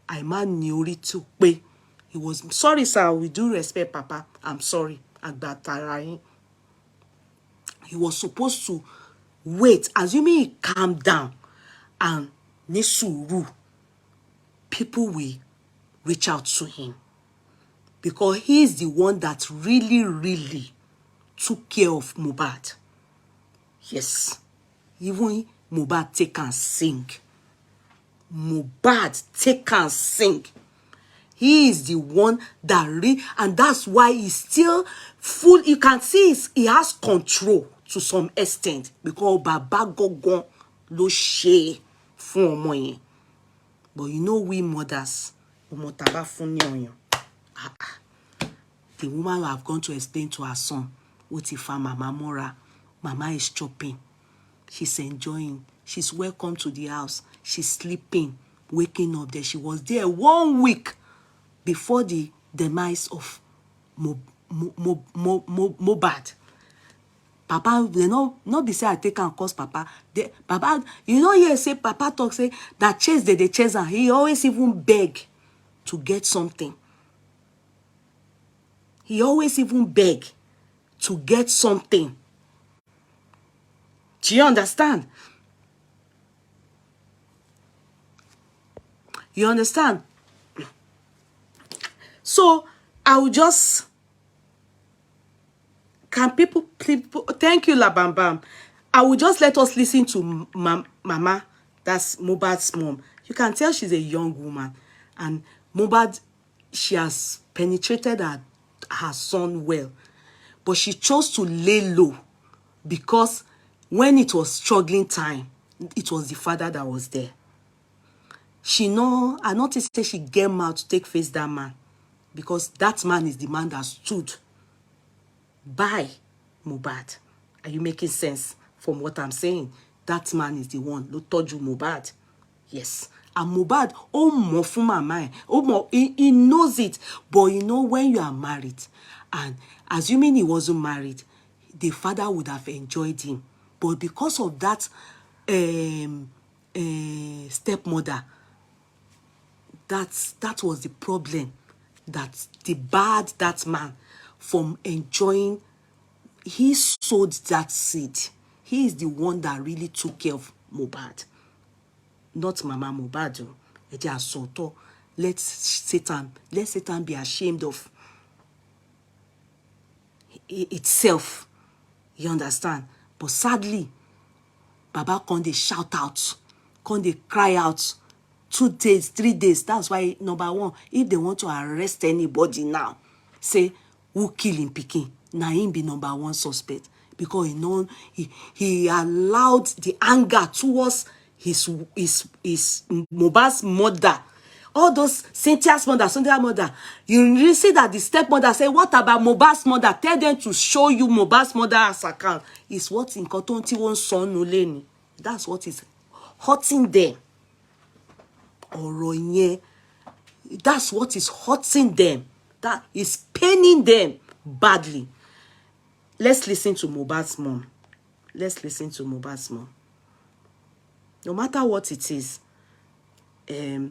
A: Aiman Niori to pay. He was sorry, sir. We do respect, Papa. I'm sorry. He was supposed to wait, assuming he calmed down and Nisuru, people will reach out to him, because he is the one that really took care of Mobad. Yes, even Mobad take and sing. Mobad take and sing. He is the one that and that's why he's still full. You can see he has control to some extent because Baba Gogon lo share fún ọmọ yẹn. But you know we mothers, ọmọ tá bá fún ní ọyàn. The woman will have gone to explain to her son what if Mama Mora, Mama is chopping. She's enjoying. She's welcome to the house. She's sleeping, waking up there. She was there 1 week before the demise of Mobad. Papa, they not be say I take and cause Papa. Papa, you know here say Papa talk say that chase they chase and he always even beg to get something. He always even beg to get something. Do you understand? You understand? So I will just, can people thank you, La Bam Bam. I will just let us listen to Mama, that's Mobad's mom. You can tell she's a young woman, and Mobad, she has penetrated her son well, but she chose to lay low because when it was struggling time, it was the father that was there. I noticed that she get mad to take face that man, because that man is the man that stood by Mobad. Are you making sense from what I'm saying? That man is the one who told you Mobad. Yes. And Mobad, he knows it. But you know, when you are married, and assuming he wasn't married, the father would have enjoyed him. But because of that stepmother, that was the problem. That debarred that man from enjoying. He sowed that seed. He is the one that really took care of Mobad, not Mama Mobad. Let Satan be ashamed of itself. You understand? But sadly, Baba can't they shout out, can't they cry out 2 days, 3 days. That's why, number one, if they want to arrest anybody now, say who kill him pikin, now him be number one suspect, because he allowed the anger towards his Mobad's mother. All those Cynthia's mother, you really see that the stepmother say, what about Mobad's mother? Tell them to show you Mobad's mother's account. It's what in Kotonti won son Oleni. That's what is hurting them. That's what is hurting them. That is paining them badly. Let's listen to Mobad's mom. Let's listen to Mobad's mom. No matter what it is, a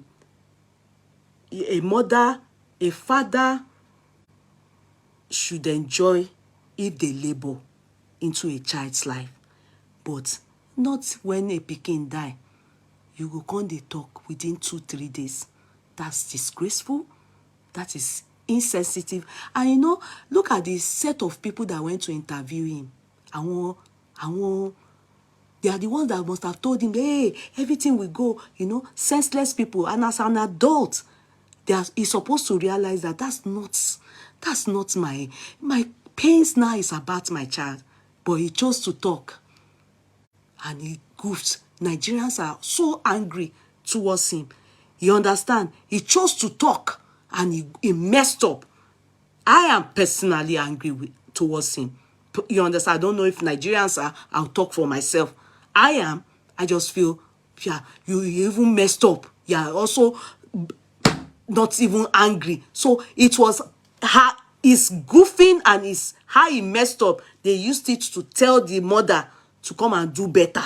A: mother, a father should enjoy if they labor into a child's life. But not when a pikin die. You go come they talk within 2-3 days. That's disgraceful. That is insensitive. And you know, look at the set of people that went to interview him. They are the ones that must have told him, hey, everything will go, you know, senseless people. And as an adult, he's supposed to realize that that's not my pains now is about my child. But he chose to talk. And he goofed. Nigerians are so angry towards him. You understand? He chose to talk and he messed up. I am personally angry towards him. You understand? I don't know if Nigerians are. I'll talk for myself. I am. I just feel, yeah, you even messed up. Yeah, also not even angry. So it was his goofing and how he messed up. They used it to tell the mother to come and do better.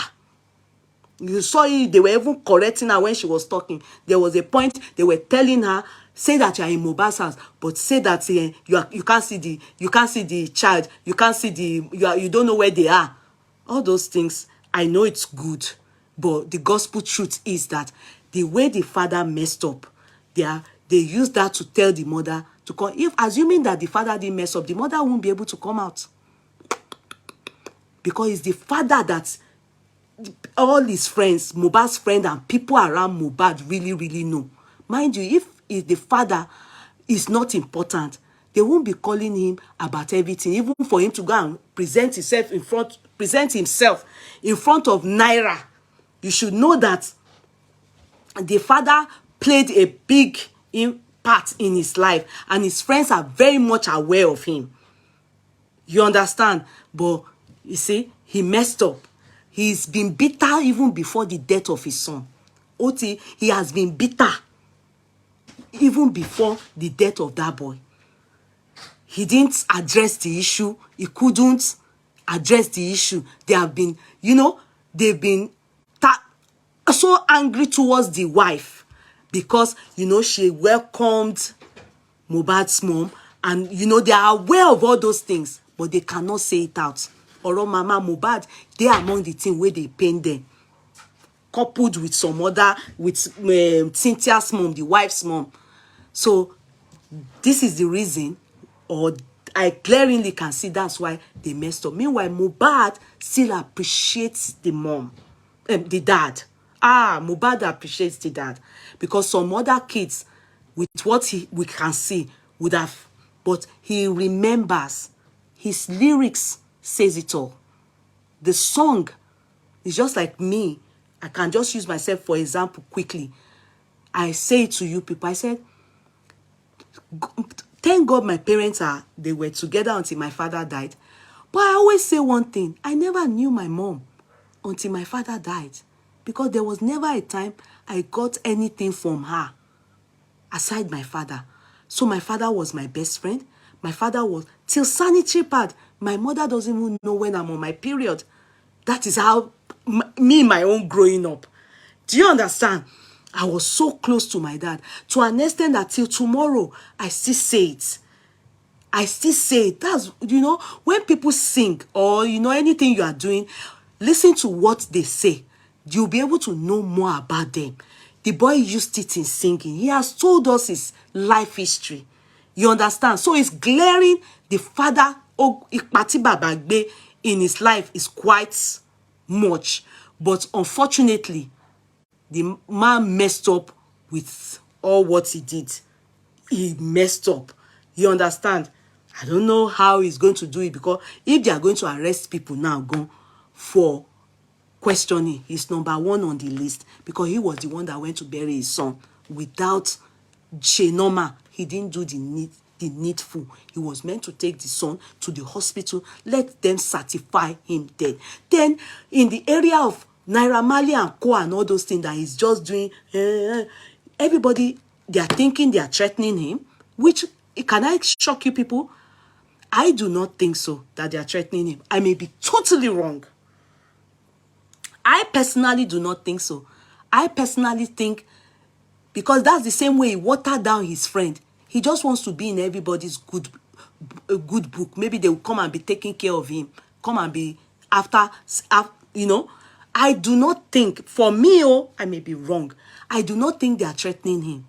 A: You saw it, they were even correcting her when she was talking. There was a point they were telling her, say that you are in Mobad's house, but say that you can't see the child, you can't see you don't know where they are. All those things, I know it's good, but the gospel truth is that the way the father messed up, they used that to tell the mother to come. If assuming that the father didn't mess up, the mother won't be able to come out, because it's the father that all his friends, Mohbad's friend and people around Mobad really know. Mind you, if the father is not important, they won't be calling him about everything, even for him to go and present himself in front of Naira. You should know that the father played a big part in his life, and his friends are very much aware of him. You understand? But you see, he messed up. He's been bitter even before the death of his son. Oti, he has been bitter even before the death of that boy. He didn't address the issue. He couldn't address the issue. They have been, they've been so angry towards the wife because, she welcomed Mohbad's mom, and, they are aware of all those things, but they cannot say it out. Or Mama Mobad, they are among the things where they pain them. Coupled with some other, with Cynthia's mom, the wife's mom. So, this is the reason, or I glaringly can see that's why they messed up. Meanwhile, Mobad still appreciates the mom, the dad. Mobad appreciates the dad. Because some other kids, with what we can see, would have, but he remembers. His lyrics says it all. The song is just like me. I can just use myself for example quickly. I say to you people, I said, thank God my parents they were together until my father died. But I always say one thing, I never knew my mom until my father died. Because there was never a time I got anything from her aside my father. So my father was my best friend. My father was, till sanitary pad, my mother doesn't even know when I'm on my period. That is how my own growing up. Do you understand? I was so close to my dad to an extent that till tomorrow, I still say it. I still say it. That's, when people sing or, anything you are doing, listen to what they say. You'll be able to know more about them. The boy used it in singing. He has told us his life history. You understand? So it's glaring the father in his life is quite much. But unfortunately, the man messed up with all what he did. He messed up. You understand? I don't know how he's going to do it, because if they are going to arrest people now, go for questioning, he's number one on the list, because he was the one that went to bury his son without Norma. He didn't do the needful. He was meant to take the son to the hospital, let them certify him dead. Then in the area of Naira Marley and Co and all those things that he's just doing, everybody, they are thinking they are threatening him, which, can I shock you people? I do not think so, that they are threatening him. I may be totally wrong. I personally do not think so. I personally think, because that's the same way he watered down his friend. He just wants to be in everybody's good book. Maybe they will come and be taking care of him. Come and be after. I do not think, for me, I may be wrong. I do not think they are threatening him.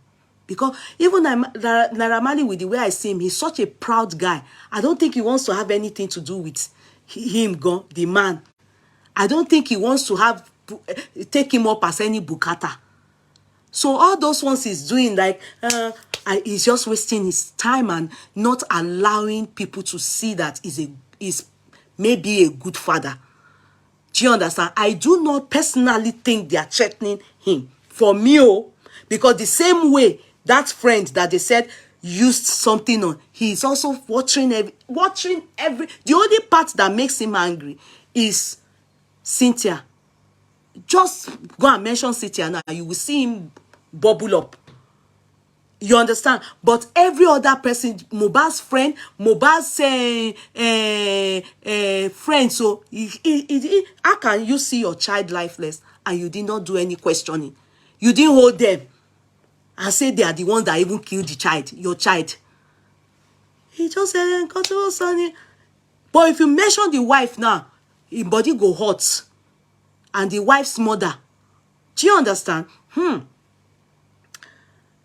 A: Because even Naira Marley, with the way I see him, he's such a proud guy. I don't think he wants to have anything to do with him, the man. I don't think he wants to take him up as any bukata. So all those ones he's doing, like, he's just wasting his time and not allowing people to see that he's maybe a good father. Do you understand? I do not personally think they are threatening him. For me, because the same way that friend that they said used something on, he's also watching every. The only part that makes him angry is Cynthia. Just go and mention Cynthia now, you will see him bubble up. You understand? But every other person, Mohbad's friend, Mohbad's friend, so how can you see your child lifeless and you did not do any questioning? You didn't hold them and say they are the ones that even killed the child, your child. He just said, but if you mention the wife now, his body go hot. And the wife's mother. Do you understand?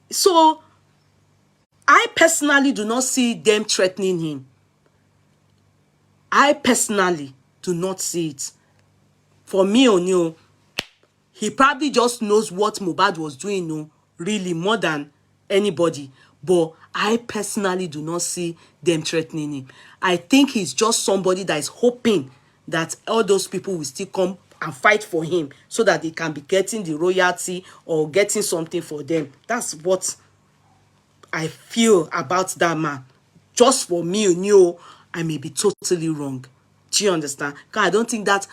A: So, I personally do not see them threatening him. I personally do not see it. For me, Onyo, he probably just knows what Mobad was doing, no, really more than anybody. But I personally do not see them threatening him. I think he's just somebody that is hoping that all those people will still come and fight for him so that they can be getting the royalty or getting something for them. That's what I feel about that man. Just for me, I may be totally wrong. Do you understand? Because I don't think that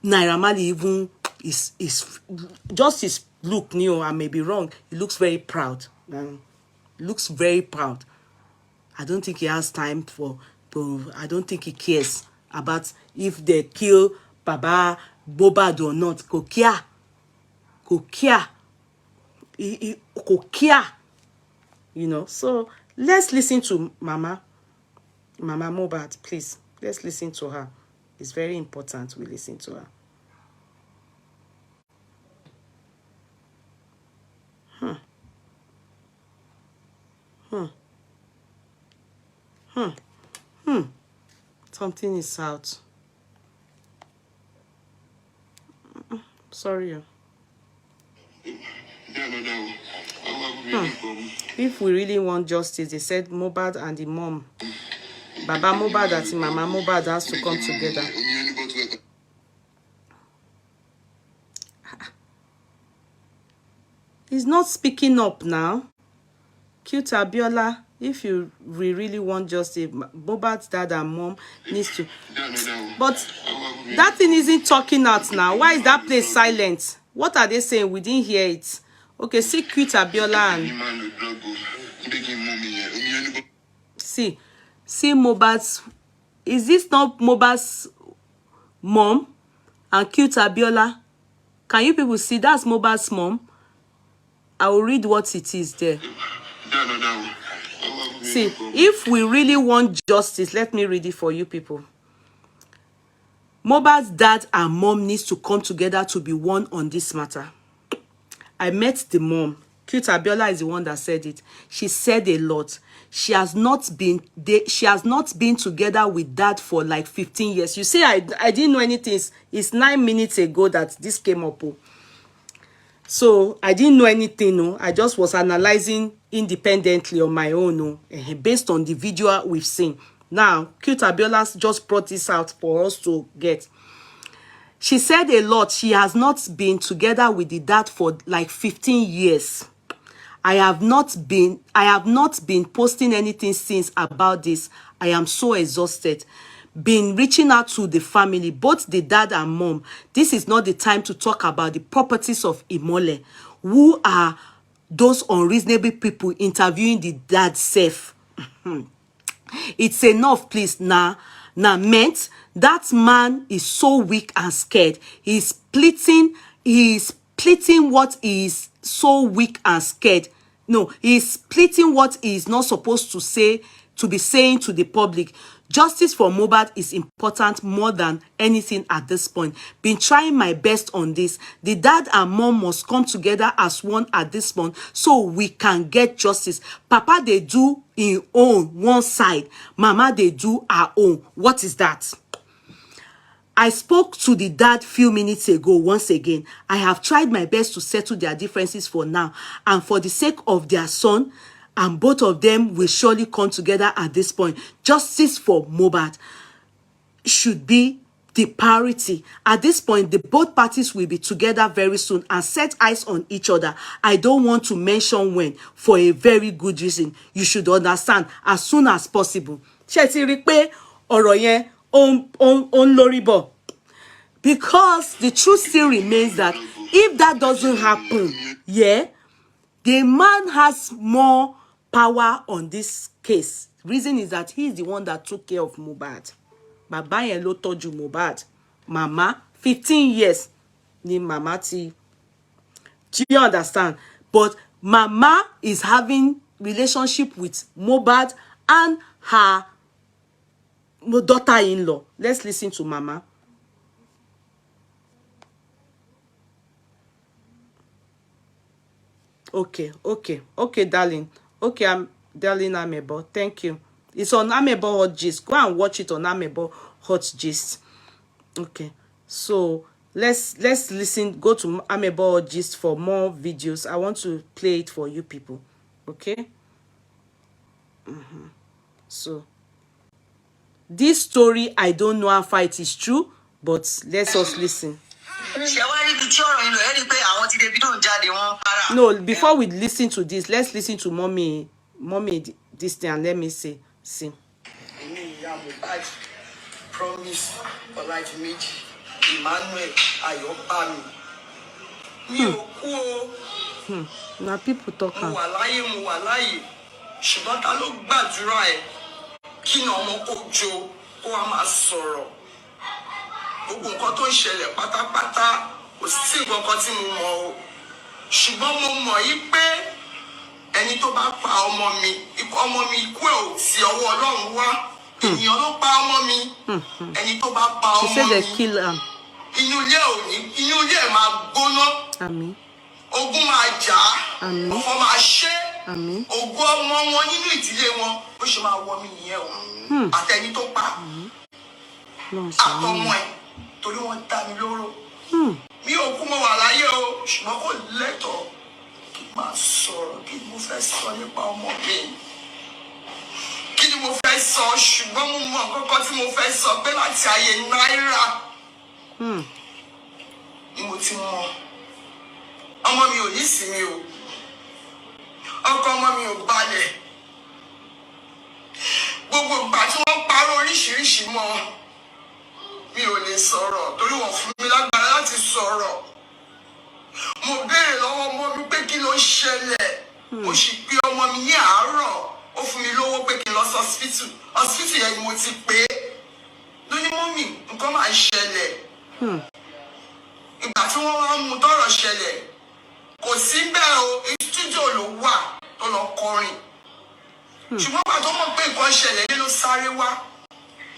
A: Naira Marley even is just his look, I may be wrong. He looks very proud. He looks very proud. I don't think he has time for, I don't think he cares about if they kill Baba Mobad or not. Kokia. Kokia. Kokia. So let's listen to Mama Mobad, please. Let's listen to her. It's very important we listen to her. Something is out. Sorry. If we really want justice, they said Mobad and the mom, Baba Mobad and Mama Mobad, has to come together. He's not speaking up now. Cute Abiola, if you really want justice, Mobad's dad and mom needs to. But that thing isn't talking out now. Why is that place silent? What are they saying? We didn't hear it. Okay, see Cute Abiola and see Mobad's. Is this not Mobad's mom and Cute Abiola? Can you people see that's Mobad's mom? I will read what it is there. See, if we really want justice, let me read it for you people. Mobad's dad and mom needs to come together to be one on this matter. I met the mom. Cute Abiola is the one that said it. She said a lot. She has not been together with dad for like 15 years. You see, I didn't know anything. It's 9 minutes ago that this came up. So I didn't know anything. No, I just was analyzing independently on my own, no, based on the video we've seen. Now, Cute Abiola just brought this out for us to get. She said a lot. She has not been together with the dad for like 15 years. I have not been posting anything since about this. I am so exhausted. Been reaching out to the family, both the dad and mom. This is not the time to talk about the properties of Imole. Who are those unreasonable people interviewing the dad self? It's enough, please. Now, meant that man is so weak and scared. He's splitting what is so weak and scared. No, he's splitting what he is not supposed to say, to be saying to the public. Justice for Mobad is important more than anything at this point. Been trying my best on this. The dad and mom must come together as one at this point so we can get justice. Papa, they do in own one side. Mama, they do our own. What is that? I spoke to the dad few minutes ago. Once again, I have tried my best to settle their differences for now and for the sake of their son, and both of them will surely come together at this point. Justice for Mobad should be the priority. At this point, the both parties will be together very soon and set eyes on each other. I don't want to mention when, for a very good reason. You should understand as soon as possible. Ṣé ti rí pé ọ̀rọ̀ yẹn on lórí bọ̀? Because the truth still remains that if that doesn't happen, yeah, the man has more power on this case. Reason is that he is the one that took care of Mobad. Baba yẹn ló tọ́jú Mobad. Mama, 15 years ni mama ti. Do you understand? But Mama is having relationship with Mobad and her daughter-in-law. Let's listen to Mama. Okay, darling. Okay, I'm darling Amebo. Thank you. It's on Amebo Hot Gist. Go and watch it on Amebo Hot Gist. Okay. So let's listen. Go to Amebo Gist for more videos. I want to play it for you people. Okay. So this story, I don't know how far it is true, but let us listen. No, before we listen to this, let's listen to mommy this thing, and let me see.
B: Promise for life image Emmanuel Ayobami.
A: Now people talk.
B: Mo wà láyé ṣùgbọ́n ta ló gbàdúrà ẹ̀ kí na ọmọ kó jó kó wá máa sọ̀rọ̀. Gbogbo nǹkan tó ń ṣẹlẹ̀ pátápátá kò sí nǹkan kan tí mo mọ̀ o. Ṣùgbọ́n mo mọ̀ yí pé ẹni tó bá pa ọmọ mi ikú ẹ̀ ò ti ọwọ́ Ọlọ́run wá. Ènìyàn ló pa ọmọ mi. Ẹni tó bá pa ọmọ mi. She said they kill him. Inú ilé ẹ̀ máa gbóná.
A: Àmín.
B: Ogun máa jà.
A: Àmín.
B: Ọ̀fọ̀ máa ṣẹ́.
A: Àmín.
B: Ògo ọmọ wọn nínú ìdílé wọn bó ṣe máa wọ mí nìyẹn o. Àtẹni tó pa. Àtọmọ ẹ̀ torí wọ́n dá mi lóró. Mi ò kú mo wà láyé o ṣùgbọ́n kò lẹ́tọ̀ọ́ kí n máa sọ̀rọ̀ kí ni mo fẹ́ sọ nípa ọmọ mi. Kí ni mo fẹ́ sọ ṣùgbọ́n mo mọ nǹkan tí mo fẹ́ sọ pé láti ayé náírà ni mo ti mọ ọmọ mi ò ní sinmi o ọkọ ọmọ mi ò balẹ̀ gbogbo ìgbà tí wọ́n parọ́ oríṣiríṣi mọ́ mi ò lè sọ̀rọ̀ torí wọ́n fún mi lágbára láti sọ̀rọ̀ mo béèrè lọ́wọ́ ọmọ mi pé kí ló ṣẹlẹ̀ mo sì pe ọmọ mi ní àárọ̀ ó fún mi lówó pé kí n lọ sí hospital yẹn ni mo ti pè é lóní mọ́mì nǹkan máa ń ṣẹlẹ̀ ìgbà tí wọ́n wá mú tọ́rọ̀ ṣẹlẹ̀ kò sí bẹ́ẹ̀ o studio ló wà tó lọ kọrin ṣùgbọ́n pàtó mọ̀ pé nǹkan ṣẹlẹ̀ lé ló sáré wá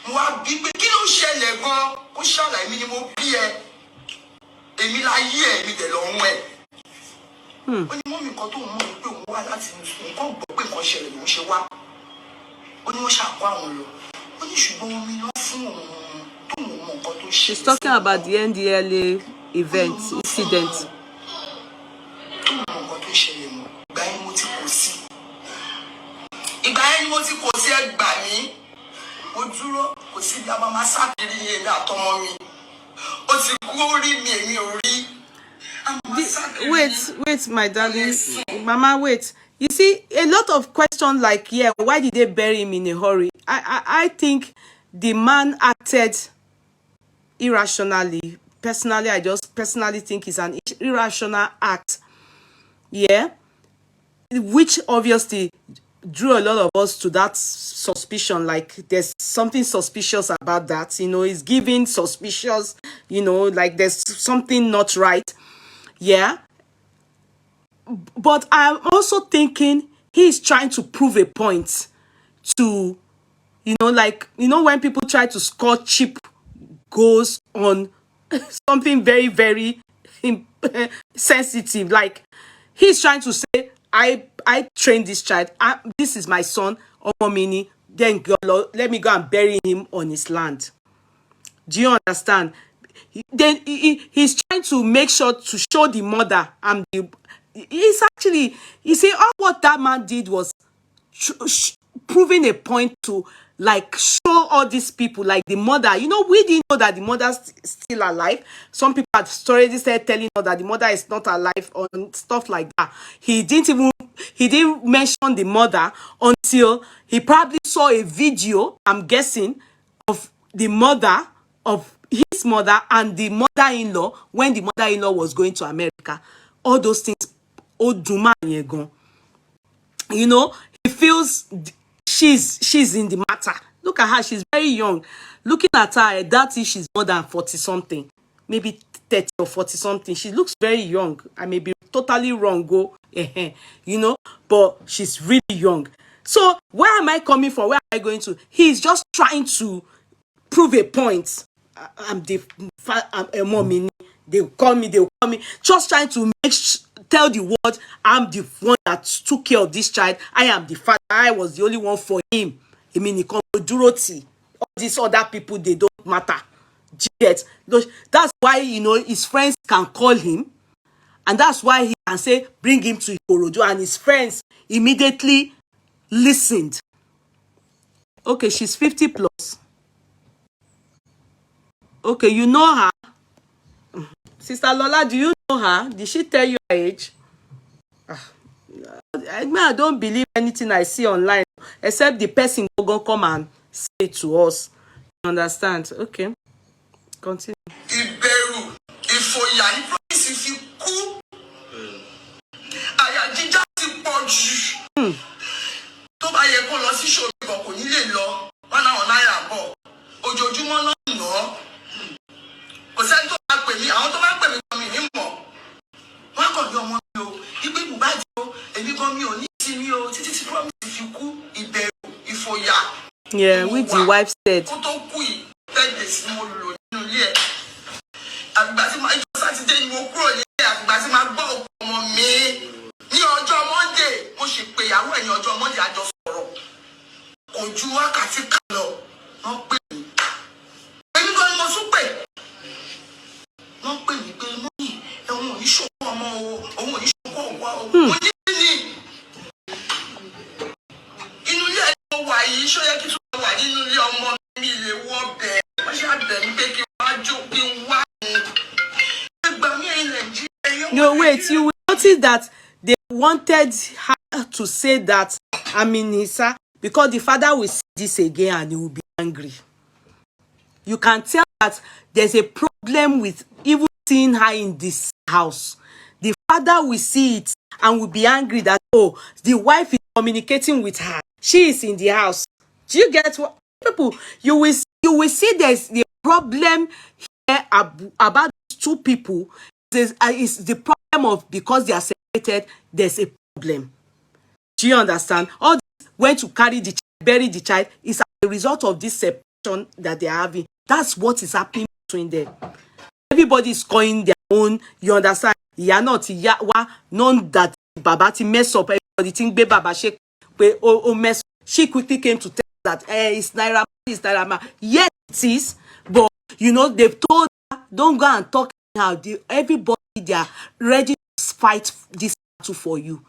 B: mo wá bí pé kí ló ṣẹlẹ̀ gan kó ṣàlàyé mi ni mo bí ẹ èmi láyé ẹ mi dẹ̀ lọ́rùn ẹ̀ ó ní mọ́mì kan tó ń mọ̀ pé òun wá láti nǹkan gbọ́ pé nǹkan ṣẹlẹ̀ lòún ṣe wá ó ní wọ́n ṣàkó àwọn lọ ó ní ṣùgbọ́n omi lọ fún òun tó mọ̀ nǹkan tó ṣe.
A: She's talking about the NDLA event incident.
B: tó mọ̀ nǹkan tó ṣẹlẹ̀ mọ́ ìgbà yẹn mo ti kò sí ẹ gbà mí mo dúró kò sí bí a máa sákiri èmi àtọmọ mi ó ti kú orí mi èmi ò rí.
A: Wait, my darling, Mama, wait. You see, a lot of questions like, yeah, why did they bury him in a hurry? I think the man acted irrationally. Personally, I just personally think it's an irrational act. Yeah, which obviously drew a lot of us to that suspicion. Like, there's something suspicious about that. You know, it's giving suspicious. You know, like there's something not right. Yeah. But I'm also thinking he's trying to prove a point to, you know, like, you know, when people try to score cheap goals on something very, very sensitive. Like, he's trying to say, I trained this child. This is my son, Omomini. Then let me go and bury him on his land. Do you understand? Then he's trying to make sure to show the mother and he's actually, you see, all what that man did was proving a point to, like, show all these people, like the mother. You know, we didn't know that the mother's still alive. Some people had already started telling us that the mother is not alive or stuff like that. He didn't mention the mother until he probably saw a video, I'm guessing, of the mother, of his mother and the mother-in-law when the mother-in-law was going to America. All those things, you know, he feels she's in the matter. Look at her, she's very young. Looking at her, that is, she's more than 40 something, maybe 30 or 40 something. She looks very young. I may be totally wrong, you know, but she's really young. So where am I coming from? Where am I going to? He's just trying to prove a point. I'm a mommy. They'll call me. Just trying to tell the world I'm the one that took care of this child. I am the father. I was the only one for him. I mean, all these other people, they don't matter. Do you get? That's why, you know, his friends can call him, and that's why he can say, bring him to Ikorodu, and his friends immediately listened. Okay, she's 50 plus. Okay, you know her. Sister Lola, do you know her? Did she tell you her age? I don't believe anything I see online, except the person who gonna come and say it to us. You understand? Okay, continue.
B: Ìbẹ̀rù, ìfòyà ní promise fi kú. Àyà jíjá ti pọ̀ jù. Tó bá yẹ kó lọ sí ṣòro ìbọn kò ní lè lọ. Wọ́n náà náírà bọ̀. Ojoojúmọ́ náà ń nà án. Kò sẹ́ni tó máa pè mí, àwọn tó máa pè mí kan mi ní mọ̀. Wọ́n kàn ní ọmọ mi o, ìgbé Mobad o, èmi gan mi ò ní sí mi o, títí tí promise fi kú. Ìbẹ̀rù, ìfòyà.
A: Yeah, which the wife said.
B: Kó tó kú yìí, 10 days ni mo lò nínú ilé ẹ̀. Àgbà tí mo ẹjọ́ Sátidé ni mo kúrò nílé, àgbà tí máa gbọ́ òkú ọmọ mi. Ní ọjọ́ Monday, mo ṣe pé ìyàwó ẹ̀ ní ọjọ́ Monday àjọ sọ̀rọ̀. Kò ju wákàtí kan lọ, wọ́n pè mí. Èmi gan ni mo tún pè. Wọ́n pè mí pé mọ́mì, ẹ̀wọ̀n ò ní ṣòkò ọmọ o, òun ò ní ṣòkò ọ̀wá o. Mo ní ní. Inú ilé ẹ̀ mo wà yìí, ṣó yẹ kí tó wà nínú ilé ọmọ mi lè wọ́ bẹ̀. Wọ́n ṣe àbẹ̀ mi pé kí wọ́n á jó kí n wá.
A: No, wait, you will notice that they wanted her to say that Aminisa, because the father will see this again and he will be angry. You can tell that there's a problem with even seeing her in this house. The father will see it and will be angry that, oh, the wife is communicating with her. She is in the house. Do you get what? People, you will see there's the problem here about two people. Is the problem of because they are separated, there's a problem. Do you understand? All this went to carry the child, bury the child, is as a result of this separation that they are having. That's what is happening between them. Everybody is calling their own. You understand? Yeah, not none that Baba ti mess up. Everybody think be Baba shake mess. She quickly came to tell that it's Naira, it's Naira. Yes, it is, but you know they've told her, don't go and talk. Now everybody, they are ready to fight this battle for you.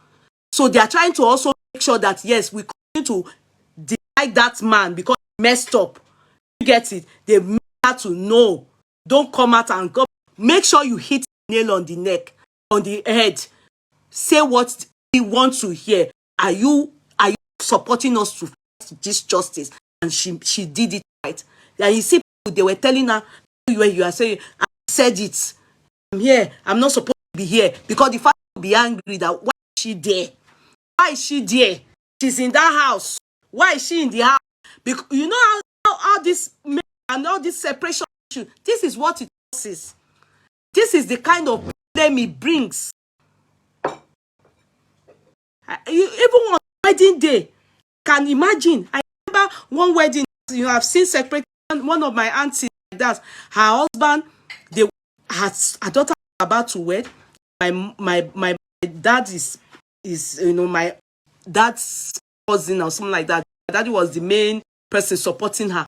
A: So they are trying to also make sure that yes, we continue to deny that man because he messed up. You get it? They make her to know. Don't come out and go. Make sure you hit the nail on the neck, on the head. Say what he wants to hear. Are you supporting us to fight this justice? And she did it right. And you see, they were telling her where you are saying, I said it. I'm here. I'm not supposed to be here. Because the father will be angry that why is she there? Why is she there? She's in that house. Why is she in the house? Because you know how this and all this separation issue, this is what it causes. This is the kind of problem it brings. Even on wedding day, can imagine. I remember one wedding, you have seen separate, one of my aunties like that. Her husband, her daughter was about to wed. My dad is you know, my dad's cousin or something like that. My daddy was the main person supporting her.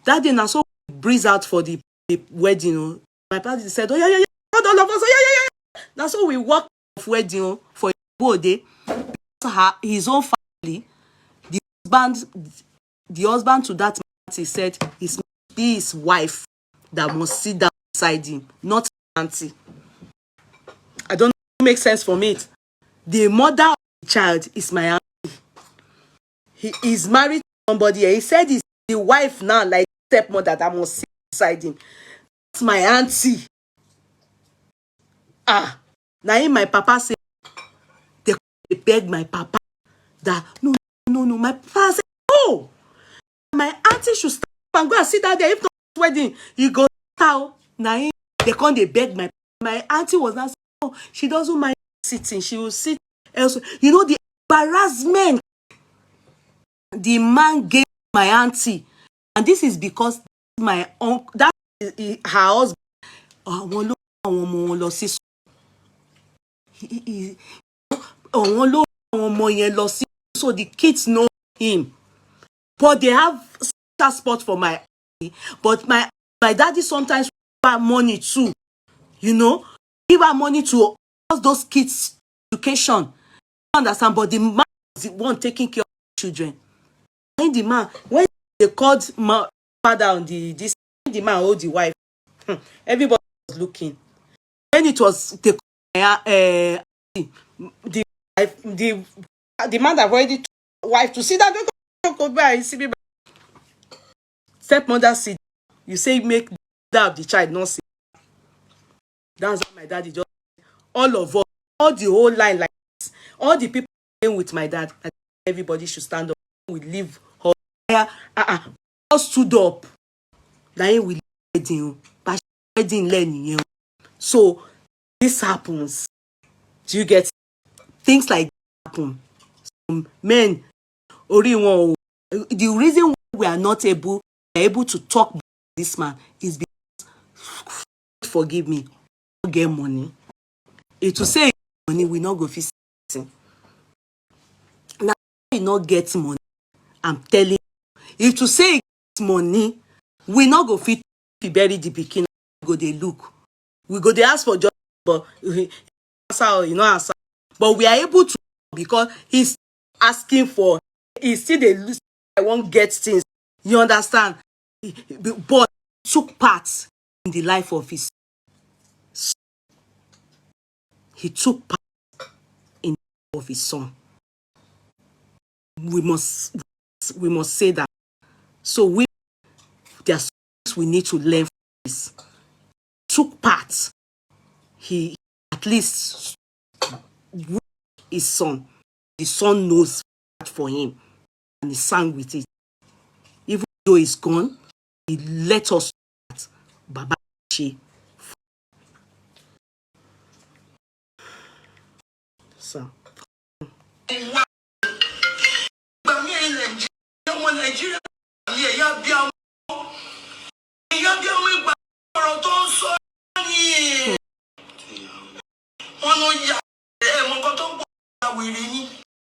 A: That day now, so breeze out for the wedding. You know. My daddy said, oh yeah, all of us, oh yeah. Now so we walk off wedding for a whole day. His own family, the husband to that man, he said it must be his wife that must sit down beside him, not auntie. I don't know if it makes sense for me. The mother of the child is my auntie. He is married to somebody. He said it's the wife now, like stepmother, that must sit beside him. It's my auntie. Now my papa said, they begged my papa that no. My papa said, oh, my auntie should stand up and go and sit down there. If not wedding, you go out. Now they can't. They beg my auntie was not. Oh, she doesn't mind sitting. She will sit elsewhere. You know the embarrassment the man gave my auntie, and this is because my uncle, that is her husband. So the kids know him, but they have special spot for my auntie. But my My daddy sometimes give her money too, you know, give her money to all those kids' education. You understand? But the man was the one taking care of the children. When the man, when they called father on this, when the man hold the wife, everybody was looking. When it was the wife, the man that already told the wife to sit down, go back, see me. Stepmother sit. You say make the mother of the child not sit. That's why my daddy just, all of us, all the whole line like this, all the people playing with my dad, everybody should stand up. We leave her. All stood up. Now we wedding, but wedding learning. So this happens. Do you get things like that happen? Men, ori won. The reason why we are not able to talk about this man is because, forgive me, we get money. It will say money, we not go fit. Now we not get money. I'm telling you, if to say money, we not go fit bury the pikin. We go dey look. We go dey ask for job, but answer, you know, answer. But we are able to because he's asking for. He still dey lose. I won't get things. You understand? But he took part in the life of his. He took part in the life of his son. We must say that. So there's things we need to learn from this. Took part. He at least with his son. The son knows that for him, and he sang with it. Even though he's gone, he let us know that Baba Chi. So.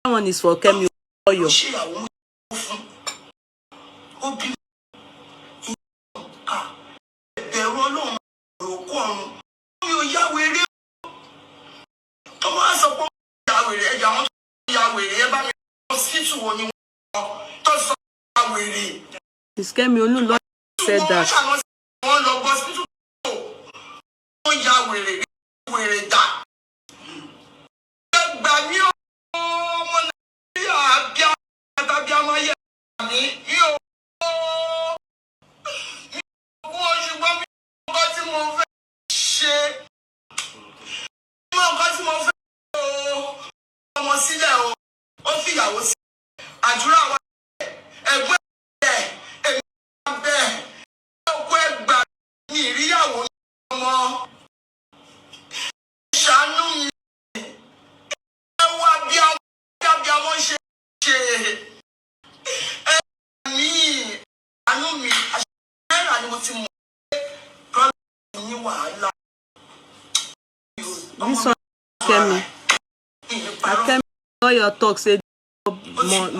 A: That one is for Kemi Oyo. It's Kemi Oyo said that. This one Kemi. Kemi, all your talk said more.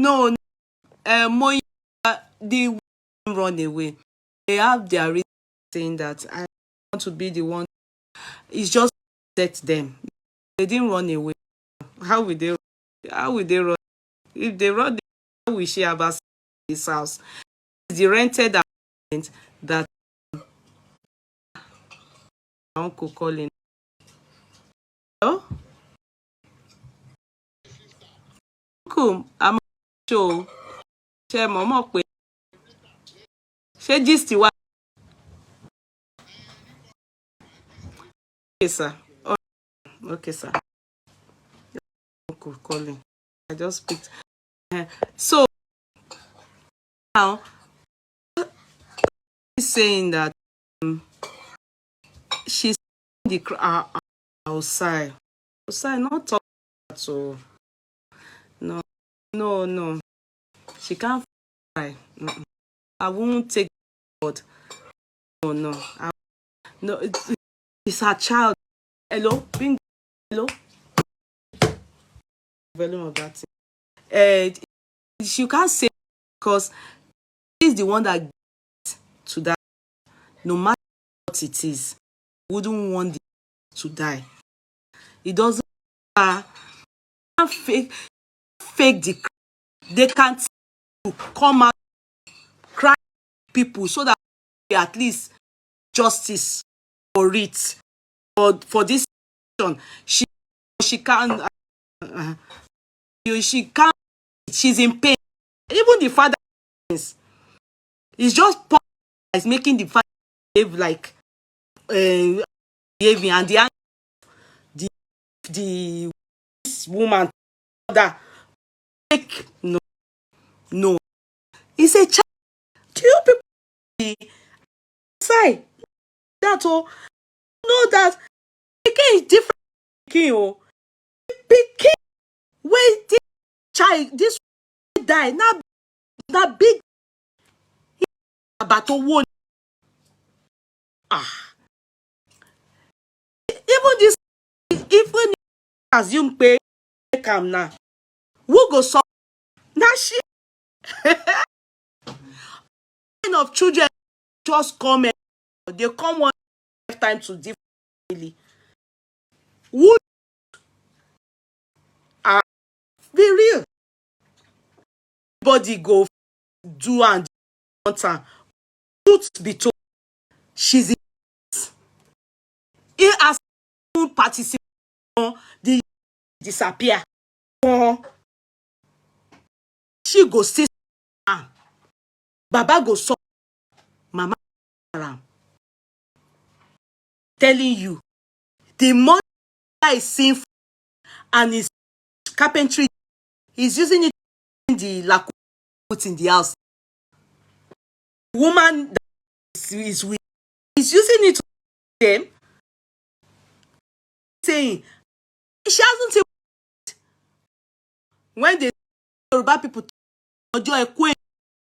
A: No. Moya, the women run away. They have their reason saying that I want to be the one. It's just set them. They didn't run away. How will they run? If they run, how will she have access to this house? It's the rented apartment that uncle calling. Hello? Uncle, I'm sure. Ṣé mo mọ̀ pé ṣé gist wà? Okay, sir. Okay, sir. calling. I just picked. So now he's saying that she's the outside. Outside, not talk so no, no. She can't cry. I won't take God. No. No, it's her child. Hello? Bring hello? Volume of that thing. She can't say because she's the one that gets to that. No matter what it is, wouldn't want the to die. It doesn't fake the cry. They can't come out cry people so that at least justice for it. For this situation, she can't she can't she's in pain. Even the father is just is making the father behave like behaving, and the the woman that make no. It's a child. Do you people be outside that know that pikin is different pikin pikin wey this child this die na big abato one. Even this even assume pay am now, who go suffer? Na she kind of children just come they come one time to different family. Who are be real? Body go do and want am. Truth be told, she's in as participate the disappear. She go still Baba go so mama around. Telling you the money is sinful and his carpentry is using it in the laku put in the house. Woman that is with is using it to them saying she hasn't seen when the Yoruba people ojo eku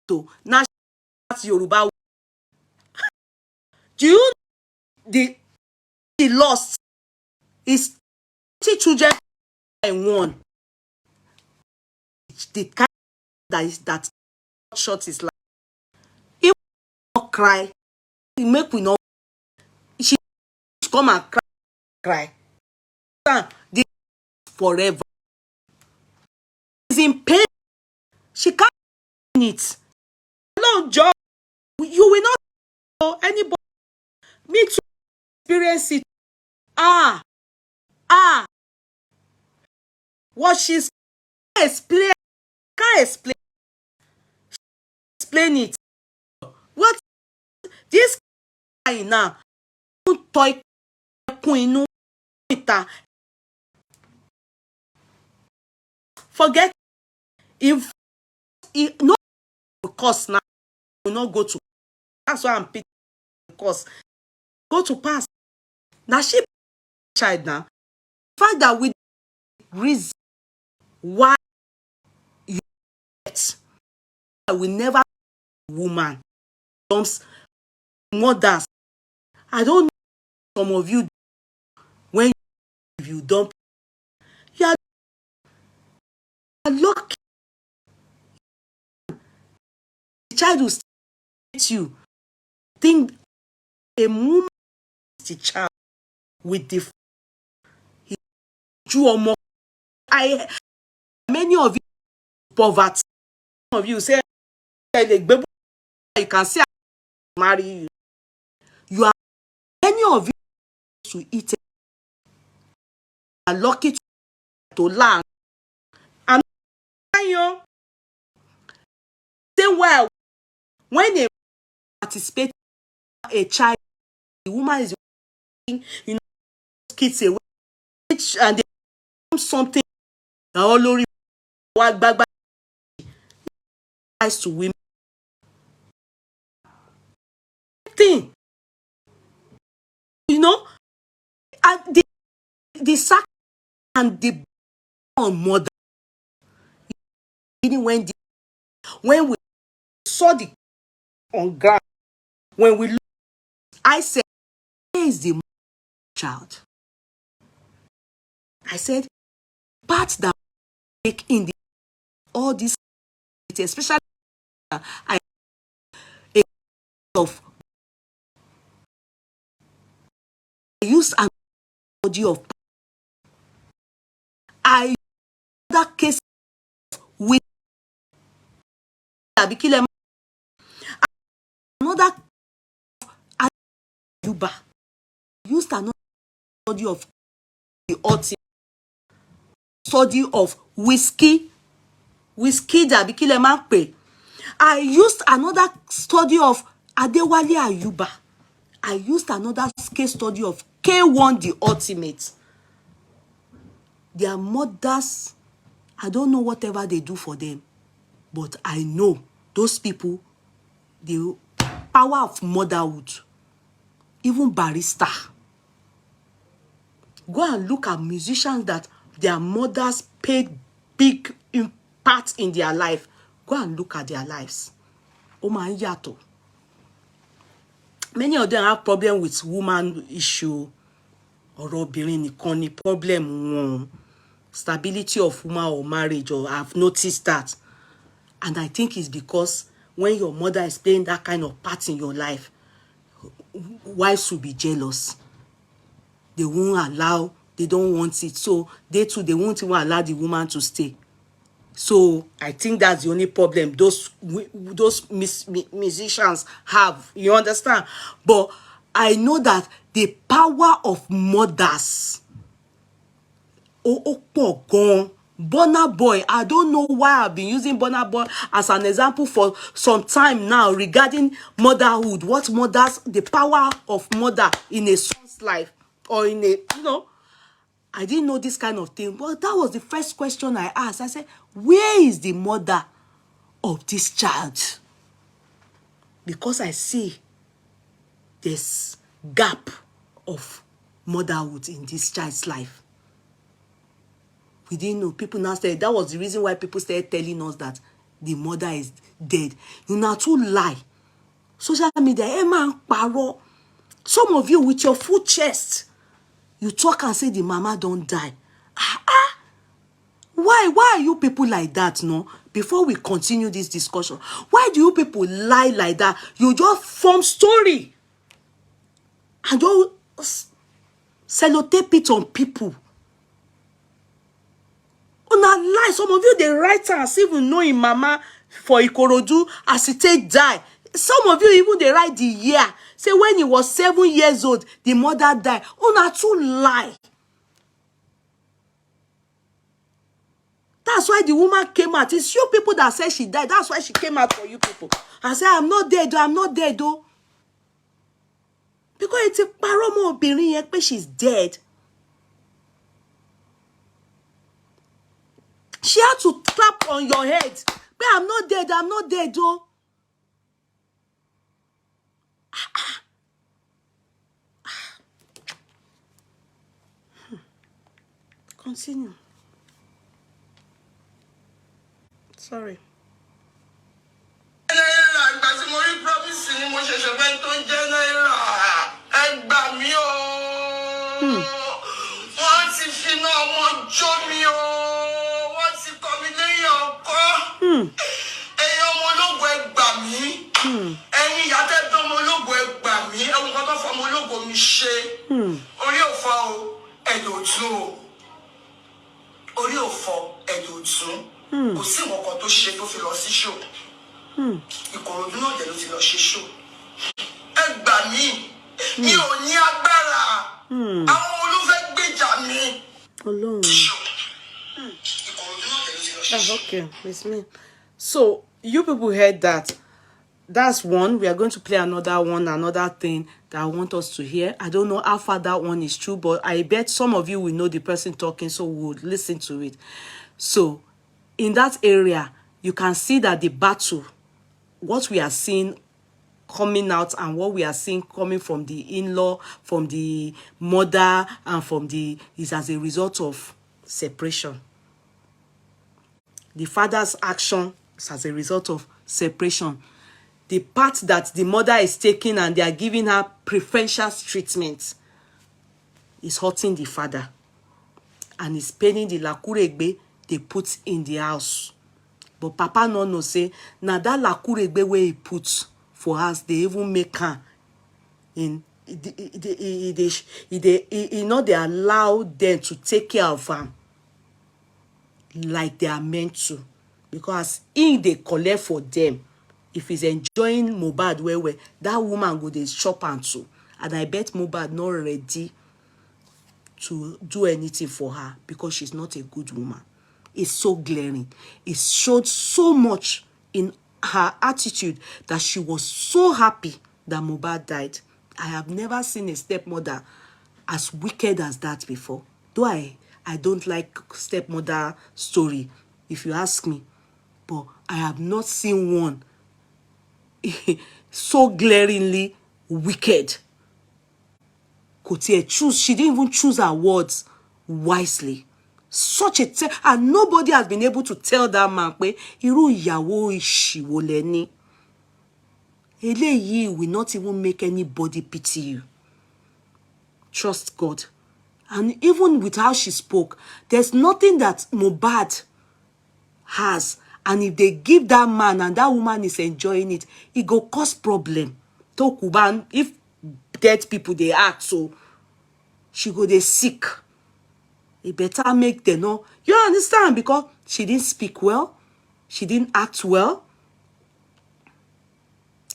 A: to na Yoruba. Do you know the lost is 30 children in one? The kind that short is like if we not cry, it make we not she come and cry. The forever. She's in pain. She can't in it. No job. You will not know anybody. Me to experience it. What she's explain can't explain it. What this guy now toy queen forget if no course now will not go to. That's why I'm picking course. Go to pass. Now she child now. Fact that with reason why you get I will never woman comes mothers. I don't know some of you when you don't you are lucky. The child will stay with you. Think a woman is the child with the more. I many of you poverty. Some of you say you can see marry you. You are many of you to eat are lucky to learn. And you say well when they participate a child, the woman is you know kids away and they something All lórí wa gbagba to women thing, you know, and the sack and the on mother when we saw the on ground, when we look, I said, where is the child? I said, part that make in the all this, especially I of I used an audio of I that case with Abikile another Yuba used another study of the ultimate study of whiskey Abikile Makpe. I used another study of Adewale Ayuba. I used another case study of K1 the ultimate. Their mothers, I don't know whatever they do for them, but I know those people, the power of motherhood, even barrister. Go and look at musicians that their mothers paid big impact in their life. Go and look at their lives. Oh my yato. Many of them have problem with woman issue or obìnrin nìkan ni problem wọn. Stability of woman or marriage, or I've noticed that. And I think it's because when your mother is playing that kind of part in your life, wives will be jealous. They won't allow, they don't want it. So they too, they won't even allow the woman to stay. So I think that's the only problem those musicians have. You understand? But I know that the power of mothers, gone. Burna Boy, I don't know why I've been using Burna Boy as an example for some time now regarding motherhood. What mothers, the power of mother in a son's life, or in a, you know, I didn't know this kind of thing. But that was the first question I asked. I said, where is the mother of this child? Because I see this gap of motherhood in this child's life. We didn't know. People now said that was the reason why people started telling us that the mother is dead. You now too lie. Social media, man, paro. Some of you with your full chest, you talk and say the mama don't die. Why are you people like that, no? Before we continue this discussion, why do you people lie like that? You just form story and don't sellotape it on people. Una lie. Some of you, they write as even knowing mama for Ikorodu as it take die. Some of you even they write the year. Say when he was 7 years old, the mother died. Una too lie. That's why the woman came out. It's you people that say she died. That's why she came out for you people. I say, I'm not dead, though. I'm not dead, though. Because it's a paromo obìnrin yẹn, she's dead. She had to clap on your head. But I'm not dead, though. Continue. Sorry.
B: Kò sí nǹkan tó ṣe tó fi lọ sí show. Ìkòròdú náà dẹ̀ ló ti lọ ṣe show. Ẹ gbà mí, mi ò ní agbára. Àwọn olùfẹ́ gbèjà mi.
A: Alone.
B: Ìkòròdú náà dẹ̀ ló ti lọ ṣe show.
A: Okay, it's me. So you people heard that. That's one. We are going to play another thing that I want us to hear. I don't know how far that one is true, but I bet some of you will know the person talking, so we'll listen to it. So in that area, you can see that the battle, what we are seeing coming out and what we are seeing coming from the in-law, from the mother, and from the, is as a result of separation. The father's action is as a result of separation. The part that the mother is taking and they are giving her preferential treatment is hurting the father. And is paining the lakuregbe they put in the house. But Papa no know say, now that lakuregbe where he put for us, they even make her in, they allow them to take care of them like they are meant to. Because if they collect for them, if he's enjoying Mobad where that woman go dey chop am too. And I bet Mobad not ready to do anything for her because she's not a good woman. It's so glaring. It showed so much in her attitude that she was so happy that Mobad died. I have never seen a stepmother as wicked as that before. Though I don't like stepmother story, if you ask me. But I have not seen one so glaringly wicked. She didn't even choose her words wisely. Such a and nobody has been able to tell that man pé irú ìyàwó ìṣìwò lẹ́ni. Eléyìí will not even make anybody pity you. Trust God. And even with how she spoke, there's nothing that Mobad has. And if they give that man and that woman is enjoying it, it go cause problem. To Kuban, if dead people they act so, she go they sick. It better make them know. You understand? Because she didn't speak well. She didn't act well.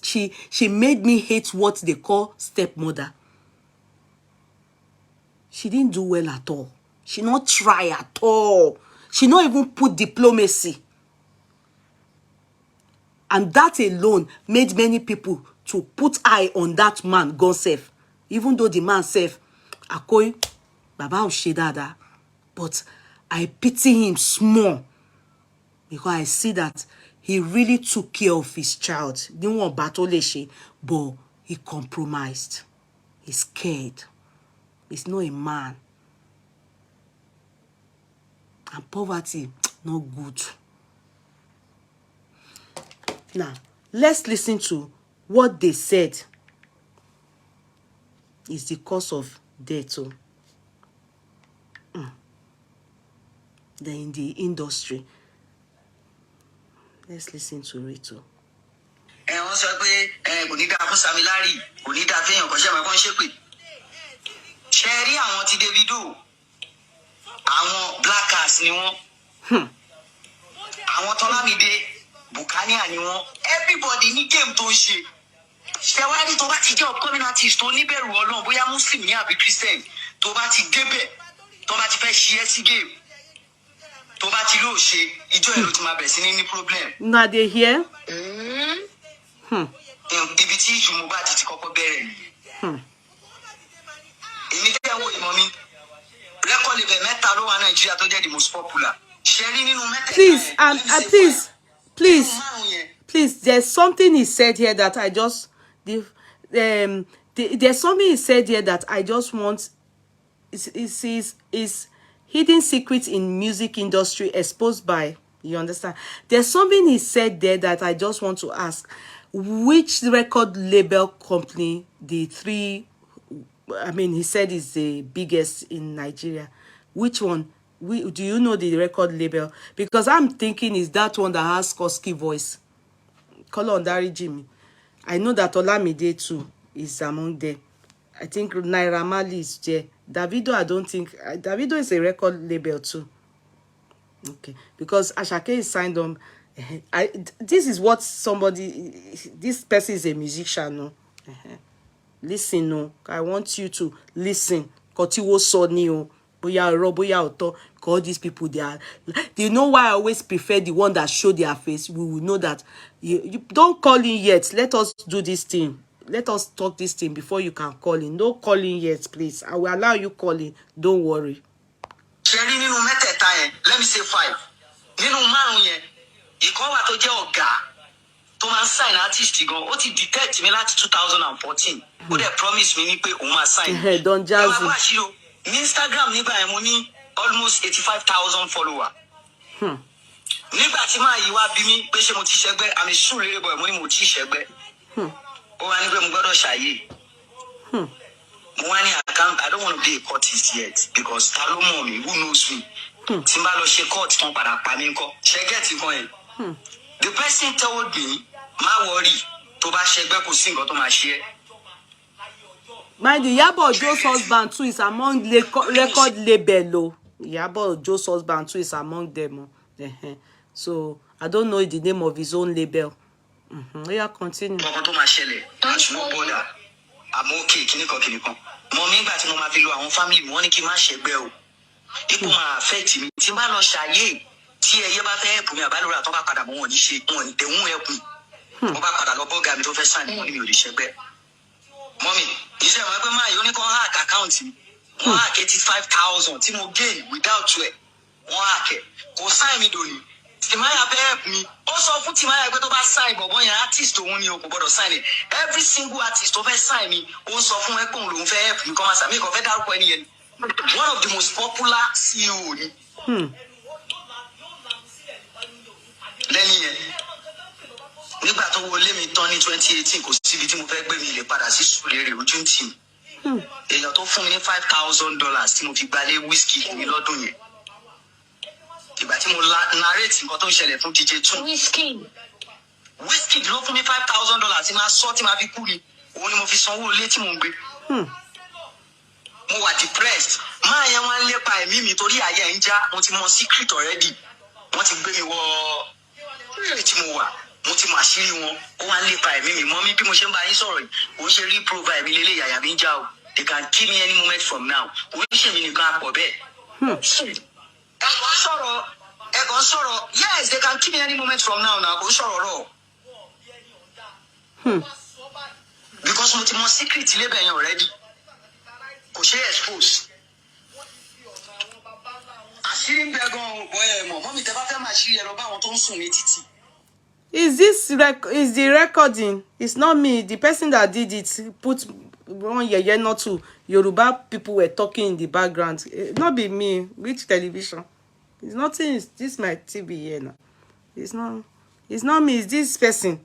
A: She made me hate what they call stepmother. She didn't do well at all. She not try at all. She not even put diplomacy. And that alone made many people to put eye on that man, God safe. Even though the man safe, Akoy, Baba Oshedada. But I pity him small. Because I see that he really took care of his child. Didn't want battle, but he compromised. He's scared. He's not a man. And poverty, not good. Now, let's listen to what they said is the cause of death. They're in the industry. Let's listen to it.
B: Everybody ní game tó ń ṣe. Ṣẹwárí tó bá ti jẹ́ upcoming artist tó níbẹ̀rù Ọlọ́run bóyá Muslim ní àbí Christian tó bá ti débẹ̀ tó bá ti fẹ́ ṣe sí game tó bá ti lọ ṣe ìjọ ẹ̀ ló ti máa bẹ̀ sí ní problem.
A: Now they hear?
B: Ibi tí ìjù Mobad ti kọ́kọ́ bẹ̀rẹ̀ nìyẹn. Èmi tẹ́ wo ìmọ̀ mi record label mẹ́ta ló wà Nàìjíríà tó jẹ́ the most popular. Ṣẹ́rí nínú mẹ́tẹ̀ẹ̀ta.
A: Please, there's something he said here that I just there's something he said here that I just want is hidden secrets in music industry exposed by, you understand? There's something he said there that I just want to ask. Which record label company, the three, I mean, he said is the biggest in Nigeria. Which one? Do you know the record label? Because I'm thinking is that one that has Koski voice. Call on Dari Jimmy. I know that Olamide too is among them. I think Naira Marley is there. Davido, I don't think. Davido is a record label too. Okay. Because Ashake is signed on. This is what somebody, this person is a musician. No? Listen, no. I want you to listen. Kotiwo Sonio. Boya ro, boya oto. All these people, they are. Do you know why I always prefer the one that show their face? We will know that you don't call in yet. Let us do this thing. Let us talk this thing before you can call in. No calling yet, please. I will allow you calling. Don't worry.
B: Let me say 5. nínú márùn yẹn ìkan wà tó jẹ́ ọ̀gá tó máa ń sign artist gan ó ti detect mi láti 2014 ó dẹ̀ promise mi ní pé òun máa sign.
A: Don Jazzy.
B: ẹ wá ṣí o ní Instagram nígbà yẹn mo ní almost 85,000 followers. nígbà tí máa yí wá bí mi pé ṣé mo ti ṣẹgbẹ́ àmì sùn lérè bọ̀ mo ní mo ti ṣẹgbẹ́. ó wá ní pé mo gbọ́dọ̀ ṣàyè. mo wá ní I don't want to be a courtist yet because ta ló mọ̀ mi who knows me. tí n bá lọ ṣe court tán padà pa mí ńkọ́ ṣẹgẹ́tì kan yẹn. The person told me má worry tó bá ṣẹgbẹ́ kò sí nǹkan tó máa ṣe é.
A: Mind you, Iyabo Ojo's husband too is among record label. Oh. Iyabo Ojo's husband too is among them. So I don't know the name of his own label. Yeah, continue.
B: Nǹkan tó máa ṣẹlẹ̀ àti mo bọ́dà àmọ́ òkè kìnnìkan. Mo mi ìgbà tí mo máa fi lo àwọn family mi wọ́n ní kí n má ṣẹgbẹ́ o. Ipò máa affect mi tí n bá lọ ṣàyè tí ẹyẹ bá fẹ́ ẹ̀bùn mi àbálòrà tó bá padà mọ́ wọn ní ṣe wọn ní tẹ̀wọ́n ẹ̀kùn. Mo bá padà lọ bọ́gà mi tó fẹ́ sàn ní wọn ní mi ò lè ṣẹgbẹ́. Mọ́mí iṣẹ́ wọn pé máa yọ ní kan hack account mi. Wọ́n hack 85,000 tí mo gain without ẹ̀. Wọ́n hack ẹ̀ kò sign mi dòní. Tìmáyà fẹ́ help mi. Ó sọ fún Tìmáyà pé tó bá sign bọ̀bọ̀ yẹn artist òun ni o kò gbọ́dọ̀ sign ẹ̀. Every single artist tó fẹ́ sign mi ó sọ fún ẹ pé òun lòun fẹ́ help mi kọ́ máa sàmì kò fẹ́ dárúkọ ẹni yẹn. One of the most popular CEO ni. Lẹ́yìn yẹn nígbà tó wọlé mi tán ní 2018 kò síbi tí mo fẹ́ gbé mi lè padà sí sùúrẹ́rẹ́ ojú ń tì mí. Èèyàn tó fún mi ní $5,000 tí mo fi gbalé whisky ní lọ́dún yẹn. Ìgbà tí mo narrate nǹkan tó ń ṣẹlẹ̀ fún DJ Tun. Whisky ló fún mi $5,000 tí máa sọ tí máa fi kú ni. Òun ni mo fi sanwó ilé tí mo ń gbé. Mo wà depressed. Máa yẹn wọ́n ń lépa ẹ̀mí mi torí àyà ń já. Mo ti mọ secret already. Wọ́n ti gbé mi wọ ilé tí mo wà. Mo ti mọ àṣírí wọn. Ó wá ń lépa ẹ̀mí mi. Mọ́ mi bí mo ṣe ń bá yín sọ̀rọ̀ yìí. Òun ṣe rí profile mi lélẹ̀ yàyà mi ń já o. They can kill me any moment from now. Oríṣiríṣi nìkan àpọ̀ bẹ́ẹ̀. Ẹ̀kọ́ sọ̀rọ̀. Yes, they can kill me any moment from now. Now, kò sọ̀rọ̀ rọ̀. Because mo ti mọ secret label yẹn already. Kò ṣe expose. Àṣírí ń bẹ gan-an bọ́ ẹ mọ̀. Mọ́mí tẹ bá fẹ́ máa ṣírí ẹ lọ bá àwọn tó ń sùn ní títì.
A: Is the recording? It's not me. The person that did it put one yeye not to Yoruba people were talking in the background. Not be me. Which television? It's nothing. It's this my TV here now. It's not me. It's this person.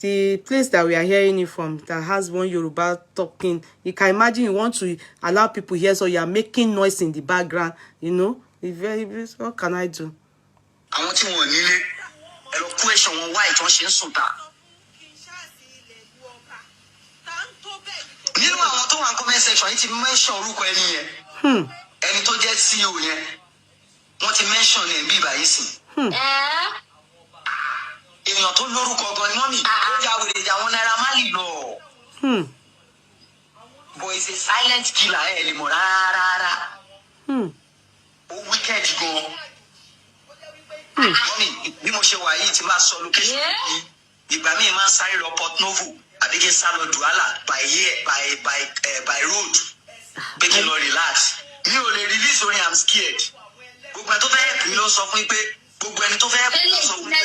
A: The place that we are hearing it from that has one Yoruba talking. You can imagine you want to allow people here, so you are making noise in the background. You know, what can I do?
B: I want you to nílé. Ẹ lọ question wọn why tí wọ́n ṣe ń sùn ta. Nínú àwọn tó wà ní comment section yìí ti mention orúkọ ẹni yẹn. Ẹni tó jẹ́ CEO yẹn. Wọ́n ti mention ẹ̀ bí báyìí sí. Èèyàn tó lórúkọ gan ni mọ́mì. Ó jà wèrè ìjà wọn Naira Marley lọ. But it's a silent killer ẹ̀ lè mọ̀ rárá. Ó wicked gan. Mọ́mì bí mo ṣe wà yìí ti máa sọ location yìí. Ìgbà míì máa ń sáré lọ Port Novo àbí kí n sá lọ Douala by road. Pé kí n lọ relax. Mi ò lè release orin I'm scared. Gbogbo ẹni tó fẹ́ help mi ló sọ fún mi pé gbogbo ẹni tó fẹ́ help mi ló sọ fún mi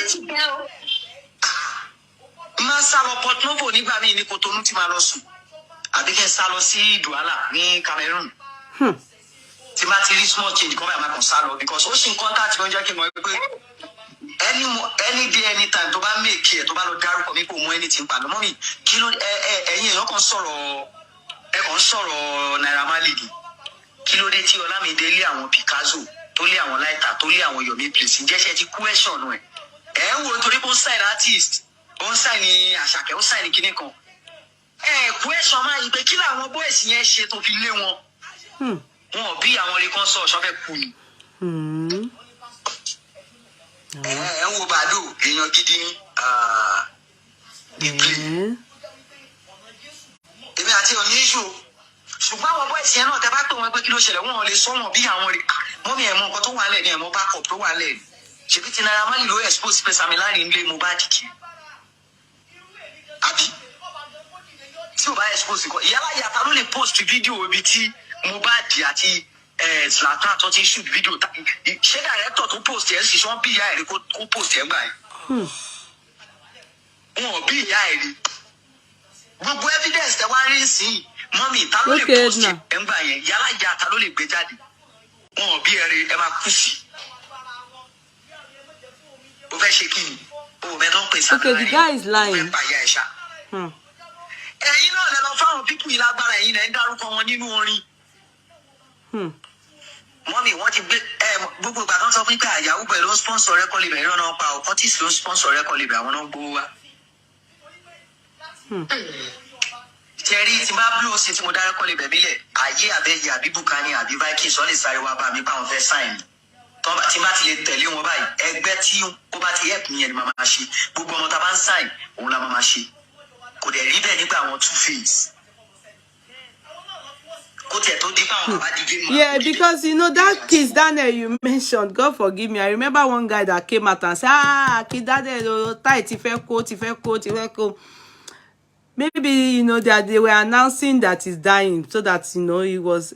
B: pé máa sá lọ Port Novo nígbà míì ní Cotonou tí máa lọ sùn àbí kí n sá lọ sí Douala ní Cameroon tí máa ti rí small change kan báyìí máa kàn sá lọ because ó ṣì ń contact mi ó jẹ́ kí n mọ̀ pé any day anytime tó bá make ẹ̀ tó bá lọ dárúkọ mi kò mọ anything pàdé mọ́ mi kí ló ẹ̀yin èèyàn kan sọ̀rọ̀ Naira Marley ni kí ló dé tí Ọlámídé lé àwọn Picasso tó lé àwọn Lighter tó lé àwọn Yomi Place ǹjẹ́ ti question ẹ̀ ń wo torí pé ó sign artist ó ń sign ní Àṣàkẹ́ ó sign ní kinní kan question máa yí pé kí làwọn boys yẹn ṣe tó fi lé wọn wọn ò bí àwọn orí kan sọ ọ̀ṣọ́ kú ni. Ẹ ń wo bàdó èèyàn gidi ní ìpìlẹ̀ èmi àti òní ìṣù ṣùgbọ́n àwọn boys yẹn náà tẹ bá pè wọ́n pé kí ló ṣẹlẹ̀ wọn ò lè sọ wọn bí àwọn rí mọ́mí ẹ̀ mọ nǹkan tó wà lẹ̀ ní ẹ̀ mọ backup tó wà lẹ̀ ṣèbí ti Naira Marley ló expose space àmì láàrin ilé Mobad kì àbí tí ò bá expose nǹkan ìyálà yàtà ló lè post fídíò ibi tí Mobad àti Zlatan tó ti shoot video ṣé director tó post ẹ̀ sì ṣọ́n bí ìyá ẹ̀ rí kó post ẹ̀ gbà ẹ̀. Wọn ò bí ìyá ẹ̀ rí. Gbogbo evidence tẹ wá rí sí mọ́mì ta ló lè post ẹ̀ gbà yẹn yálà ìyá ta ló lè gbé jáde. Wọn ò bí ẹ rí ẹ máa kú sí. O fẹ́ ṣe kí ni? O mẹ́tọ́ ń pèsè àgbáyé.
A: Okay, the guy is lying.
B: O fẹ́ pa ìyá ẹ̀ ṣá. Ẹ̀yin náà lẹ lọ fáwọn pípù yìí lágbára ẹ̀yin lẹ ń dárúkọ wọn nínú orin. Mọ́mì wọ́n ti gbé gbogbo ìgbà tó ń sọ fún pé àyàwó pẹ̀lú ó sponsor rẹ́kọ̀ libẹ̀ ìran náà pa ọkọ́tìsì ló sponsor rẹ́kọ̀ libẹ̀ àwọn náà gbowó wá. Tẹ̀rí tí bá blue ṣe tí mo dá rẹ́kọ̀ libẹ̀ mílẹ̀ ayé àbẹ́yẹ àbí Bukani àbí Vikings wọ́n lè sáré wá bá mi bá wọn fẹ́ sáìn tí bá ti lè tẹ̀lé wọn báyìí ẹgbẹ́ tí ó bá ti help mi yẹn ni màá máa ṣe gbogbo ọmọ tá a bá ń sáìn òun la máa ṣe kò dẹ̀ rí bẹ́ẹ̀ nígbà àwọn two face.
A: Yeah, because you know that Kiss Daniel you mentioned, God forgive me. I remember one guy that came out and said, Kiss Daniel, tight, maybe you know that they were announcing that he's dying, so that you know Kiss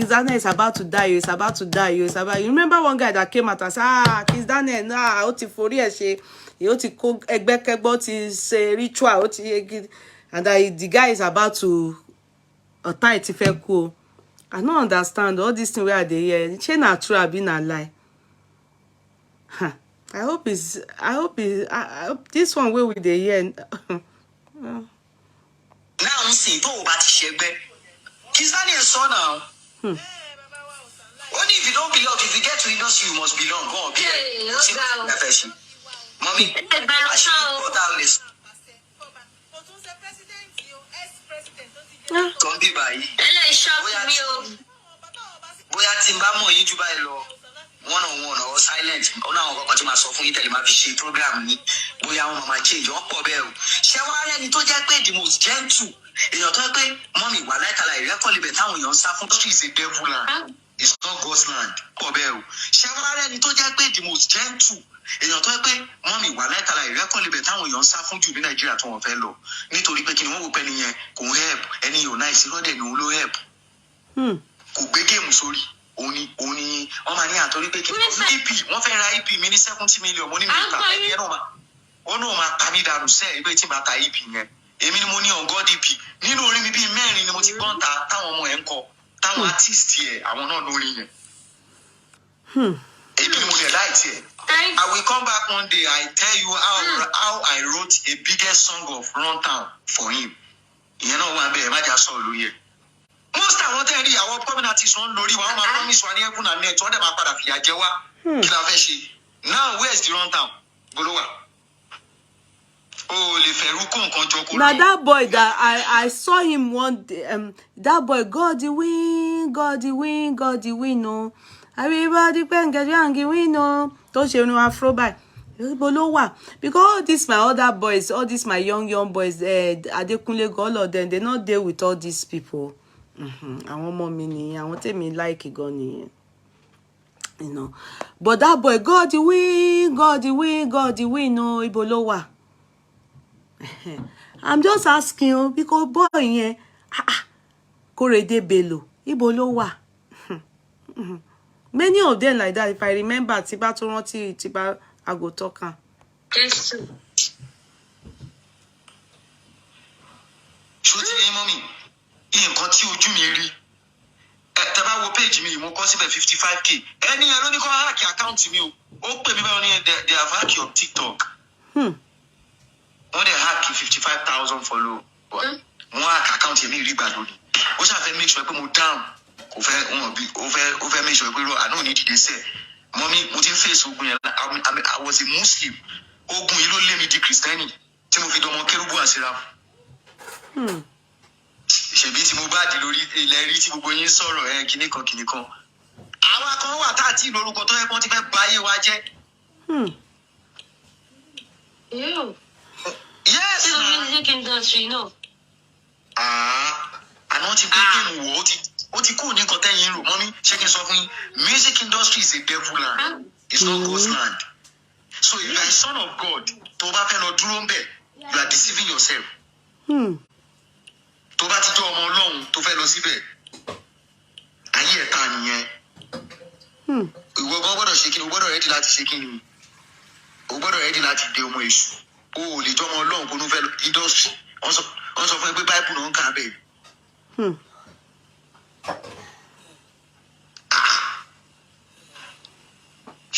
A: Daniel is about to die, he's about to die, you remember one guy that came out and said, Kiss Daniel, nah, ó ti forí ẹ̀ ṣe, ó ti kó ẹgbẹ́kẹ́gbẹ́, ó ti ṣe ritual, and that the guy is about to tight. I don't understand all these things where they hear. It's not true, I've been a lie. I hope this one where we they hear.
B: Now see, to about shebe. Kiss Daniel so now. Only if you don't belong, if you get to industry, you must belong. Go on, be Mommy, Zombie báyìí. Bóyá tí n bá mọ̀ yín jù báyìí lọ one on one or silent ó náà kọ́kọ́ tí máa sọ fún yín tẹ́lẹ̀ máa fi ṣe program ní bóyá wọn máa change wọn pọ̀ bẹ́ẹ̀ o. Ṣé wàá rẹ́ni tó jẹ́ pé the most gentle èèyàn tó jẹ́ pé mọ́mì wà láìkàlà ìrẹ́kọ̀lìbẹ̀ táwọn èèyàn ń sá fún street is a devil land it's not God's land pọ̀ bẹ́ẹ̀ o. Ṣé wàá rẹ́ni tó jẹ́ pé the most gentle èèyàn tó jẹ́ pé mọ́mì wà láìkàlà ìrẹ́kọ̀lìbẹ̀ táwọn èèyàn ń sá fún jù ní Nàìjíríà tó wọ́n fẹ́ lọ nítorí pé kí ni wọ́n wò pé nìyẹn kò ń help ẹni yóò náà ìsirọ́dẹ̀ ni òun ló help kò gbé géèmù sórí òun ni wọ́n máa ní àtọ́rí pé kí ep wọ́n fẹ́ ra ep mi ní 70 million mo ní mi ta ẹni ẹ̀ náà máa ta mí dànù sẹ́ẹ̀ ibẹ̀ tí màá ta ep yẹn èmi ni mo ní ọ̀gọ́ dp nínú orin mi bíi 4 ni mo ti gbọ́n ta táwọn ọmọ ẹ̀ ń kọ táwọn artist ẹ̀ àwọn náà lórí yẹn èmi ni mo lè láì tiẹ̀. I will come back one day. I tell you how I wrote a biggest song of Runtown for him. You know one day, I just saw Louis. Most I want to tell you, our communities on Lori, one my promise one year, and next one, my father, Fiajewa, Kilaveshi. Now, where's the Runtown? Bolowa. Oh, the Ferrucon control.
A: Now that boy that I saw him one day, that boy, God the win, no. Everybody can get young, we know. Don't you know Afro by Bolowa? Because all these my other boys, all these my young boys, Adekunle, all of them, they not deal with all these people. I want more money. I want me like it gone, you know. But that boy, God the win, no, Ibolowa. I'm just asking you because boy, yeah, Korede Bello, Ibolowa. Many of them like that. If I remember, Tiba Toronti, Tiba, I go talk.
B: Yes. Shooting, mommy. In continue to me. Taba wo page me, mo cost 55k. Any I don't go hack your account to me. Open me on they have hacked your TikTok. When they hack 55,000 follow. One hack account me really bad. What have to make sure people down. Over make sure I don't need to say. Mommy, what in face I was a Muslim. Ogun you don't let me the Christianity. Timothy don't kerubu and serap. She beat Mobad lórí ilẹ̀ rí tí gbogbo yín sọ̀rọ̀ kìnìkan. Àwọn kan wà tá tí lórúkọ tó yẹ kó ti fẹ́ báyé wa jẹ́. Yes,
C: in the music industry, no.
B: Àná ti gbé géèmù wò ó ti kú ní nǹkan tẹ́yìn rò mọ́mí ṣé kí n sọ fún yín music industry is a devil land it's not God's land so if you are a son of God tó bá fẹ́ lọ dúró ń bẹ̀ you are deceiving yourself tó bá ti jẹ́ ọmọ Ọlọ́run tó fẹ́ lọ síbẹ̀ ayé ẹ̀ta nìyẹn Ìwọ gan gbọ́dọ̀ ṣe kíni, o gbọ́dọ̀ ready láti ṣe kíni. O gbọ́dọ̀ ready láti dé ọmọ èṣù. O ò lè jọmọ Ọlọ́run kó nu fẹ́ industry. Wọ́n sọ fún ẹ pé Bible náà ń kà bẹ́ẹ̀.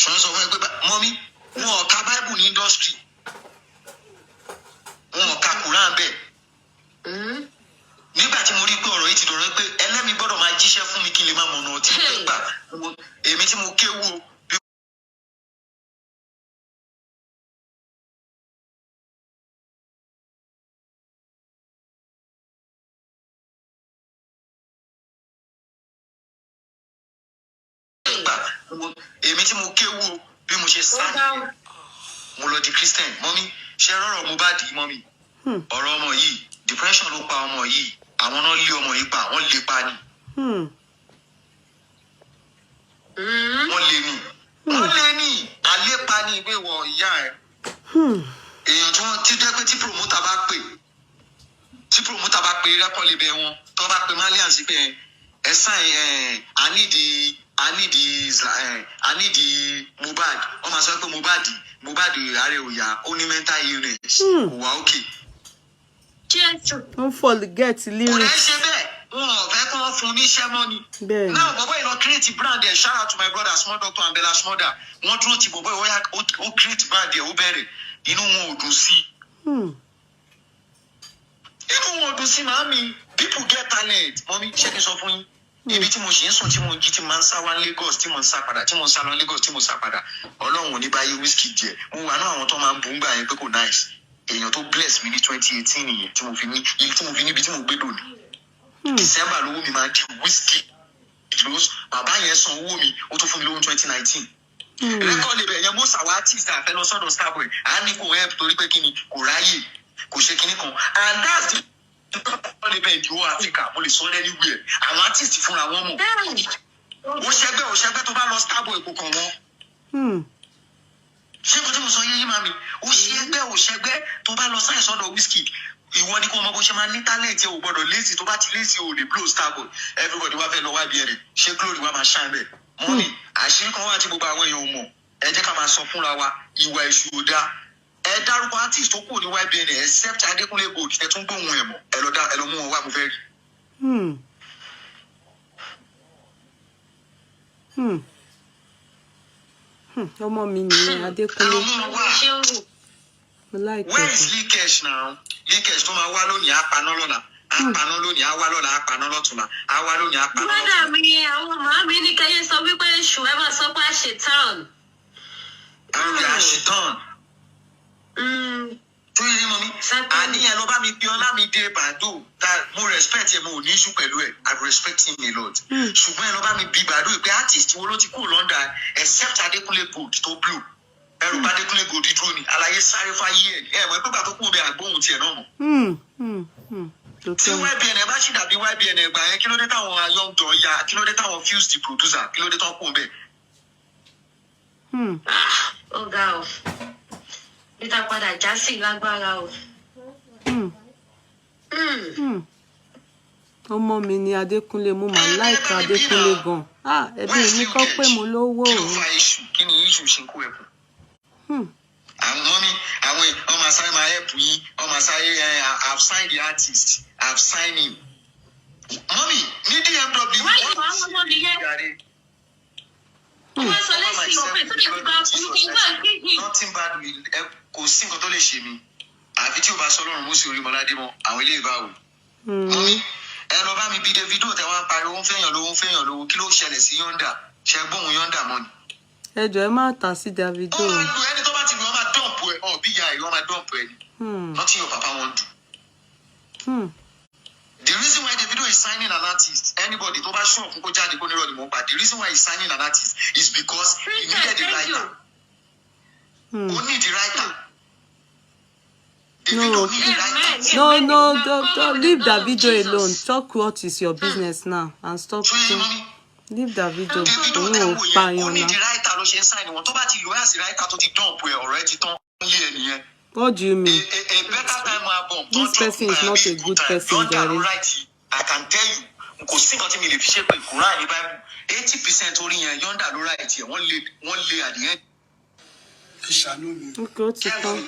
B: Wọ́n sọ fún ẹ pé mọ́mí wọn ò ka Bible ní industry. Wọn ò ka Quran bẹ́ẹ̀. Nígbà tí mo rí pé ọ̀rọ̀ yìí ti dọ̀rọ̀ pé ẹlẹ́mìí gbọ́dọ̀ máa jíṣẹ́ fún mi kí n lè máa mọ̀nà ọtí gbà èmi tí mo kéwu bí. Èmi tí mo kéwu bí mo ṣe sáré mo lọ di Christian mọ́mí ṣe rọrọ̀ Mobad mọ́mí ọ̀rọ̀ ọmọ yìí depression ló pa ọmọ yìí àwọn náà lé ọmọ yìí pa wọ́n lé pa ni. Wọ́n lé ní àlépa ní ìwé wọ ìyá ẹ̀. Èèyàn tí wọ́n ti jẹ́ pé tí promoter bá pè rẹ́kọ̀ọ́ lè bẹ̀ wọn tó bá pè malian sí pé ẹ sáìn I need Mobad wọ́n máa sọ pé Mobad ààrẹ òyà ó ní mental illness kò wá òkè.
A: Don't forget lyrics.
B: Kò lè ṣe bẹ́ẹ̀ wọn ò fẹ́ kí wọ́n fún un níṣẹ́ mọ́ ni. Náà bọ̀bọ̀ yìí lọ create brand ẹ̀ shout out to my brother small doctor and Bella Smother wọ́n dúró ti bọ̀bọ̀ yìí ó create brand ẹ̀ ó bẹ̀rẹ̀ inú wọn ò dùn sí. Inú wọn ò dùn sí màámi people get talent mọ́mí ṣé kí n sọ fún yín. Ibi tí mo ṣe ń sùn tí mo jí tí máa ń sá wá Lagos tí mo ń sá padà tí mo ń sá lọ Lagos tí mo ń sá padà Ọlọ́run ò ní báyé whisky jẹ mo wà náà àwọn tó máa ń bù ń gbà yẹn pé kò nice èèyàn tó bless mi ní 2018 nìyẹn tí mo fi níbi tí mo gbé dòní. December lówó mi máa di whisky close bàbá yẹn san owó mi ó tó fún mi lówó 2019. Rẹ́kọ̀ọ́ lè bẹ̀ yẹn most our artists náà fẹ́ lọ sọ́dọ̀ Starboy á ní kò help torí pé kíni kò ráyè kò ṣe kíní kan and that's the wọ́n lè bẹ̀ ìdíwọ́ Africa mo lè sọ anywhere àwọn artist fúnra wọn mọ̀ ó ṣẹgbẹ́ tó bá lọ Starboy kò kàn wọ́n. Ṣé kò tí mo sọ yéyí màmí ó ṣẹgbẹ́ tó bá lọ sáyẹn sọ́dọ̀ Wizkid ìwọ ni kò mọ bó ṣe máa ní talent ẹ ò gbọ́dọ̀ lazy tó bá ti lazy ò lè blow Starboy everybody wá fẹ́ lọ wá bí ẹ̀rẹ̀ ṣé glory wá máa shine bẹ́ẹ̀ mọ́mí àṣírí kan wá tí gbogbo àwọn èèyàn ò mọ̀ ẹ jẹ́ ká máa sọ fúnra wa ìwà èṣù ò dáa ẹ dárúkọ artist tó kù ní YBN except Adékúnlé Gold ẹ tún gbóhùn ẹ mọ̀ ẹ lọ mú wọn wá mo fẹ́ rí.
A: Ọmọ mi nìyẹn Adékúnlé.
B: Where is leakage now? Leakage tó máa wá lónìí àpaná lọ́la àpaná lónìí àwa lọ́la àpaná lọ́tùnla àwa lónìí àpaná lọ́tùnla.
C: Brother mi àwọn màá mi ní kẹ́yẹ sọ wípé èṣù ẹ máa sọ pé àṣetán.
B: Àwọn àṣetán. Tó yẹ mọ́ mi àníyàn lọ bá mi bí Ọlámídé Bàdó mo respect ẹ mo ò ní issue pẹ̀lú ẹ I respect him a lot. Ṣùgbọ́n ẹ lọ bá mi bí Bàdó pé artist wo ló ti kúrò London except Adékúnlé Gold tó blue. Ẹrù bá Adékúnlé Gold dúró ni àlàyé sáré fáyé ẹ mọ̀ pípa tó kú bẹ àgbóhùn tiẹ̀ náà mọ̀. Tí YBN ẹ bá ṣì dàbí YBN ẹgbà yẹn kí ló dé táwọn ayọ́ǹdọ̀ ya kí ló dé táwọn fuse the producer kí ló dé tán kú bẹ́ẹ̀.
C: Ó ga o níta padà já sí lágbára o.
A: Ọmọ mi ni Adékúnlé mo máa láìka Adékúnlé gan. Ẹbí mi kọ́ pé mo lówó.
B: Kí ló fa iṣu kí ni iṣu ṣe ń kó ẹ̀kú. Àwọn mọ́mí àwọn ọmọ asáré máa help yín ọmọ asáré I've signed the artist I've signed him. Mọ́mí ní DMW
C: wọ́n sọ lẹ́sìn ọ̀pẹ tó lè gba fún ìgbà kéjì.
B: Nothing bad will kò sí nǹkan tó lè ṣe mí àfi tí o bá sọ lọ́rùn mo sì rí Mọ́ládé mọ́ àwọn ilé ìbáwò. Mọ́mí ẹ lọ bá mi bí Davido tẹ wá ń pariwo ń fẹ́yàn lówó kí ló ṣẹlẹ̀ sí Yọ̀ǹda ṣe gbóhùn Yọ̀ǹda mọ́ ni.
A: Ẹ jọ̀ọ́ ẹ má tà sí Davido.
B: Ẹni tó bá ti lù wọ́n máa dọ̀pù ẹ̀ bí ìyá ẹ̀ wọ́n máa dọ̀pù ẹ̀ ni. Nothing your papa wan do. The reason why Davido is signing an artist anybody tó bá ṣọ́ kó jáde kó nírọ̀ ni mo pa the reason why he is signing an artist is because he needed the writer. Ó need the writer. Davido need the writer.
A: No, don't leave Davido alone. Talk what is your business now and stop. Leave Davido. Òun ò pààyàn
B: náà. Ó ní the
A: náà.
B: writer ló ṣe ń sign wọn tó bá ti lò as the writer tó ti dọ̀pù ẹ̀ ọ̀rẹ́ ti tán lé ẹ̀ nìyẹn.
A: What do you mean?
B: A better time album.
A: This person is not a good person, Jare.
B: I can tell you, kò sí nǹkan tí mi lè fi ṣe pé Quran ní Bible 80% orí yẹn yọ̀ǹda ló ra ẹ̀tì ẹ̀ wọ́n lé adìyẹn.
A: Okay, ó ti tán.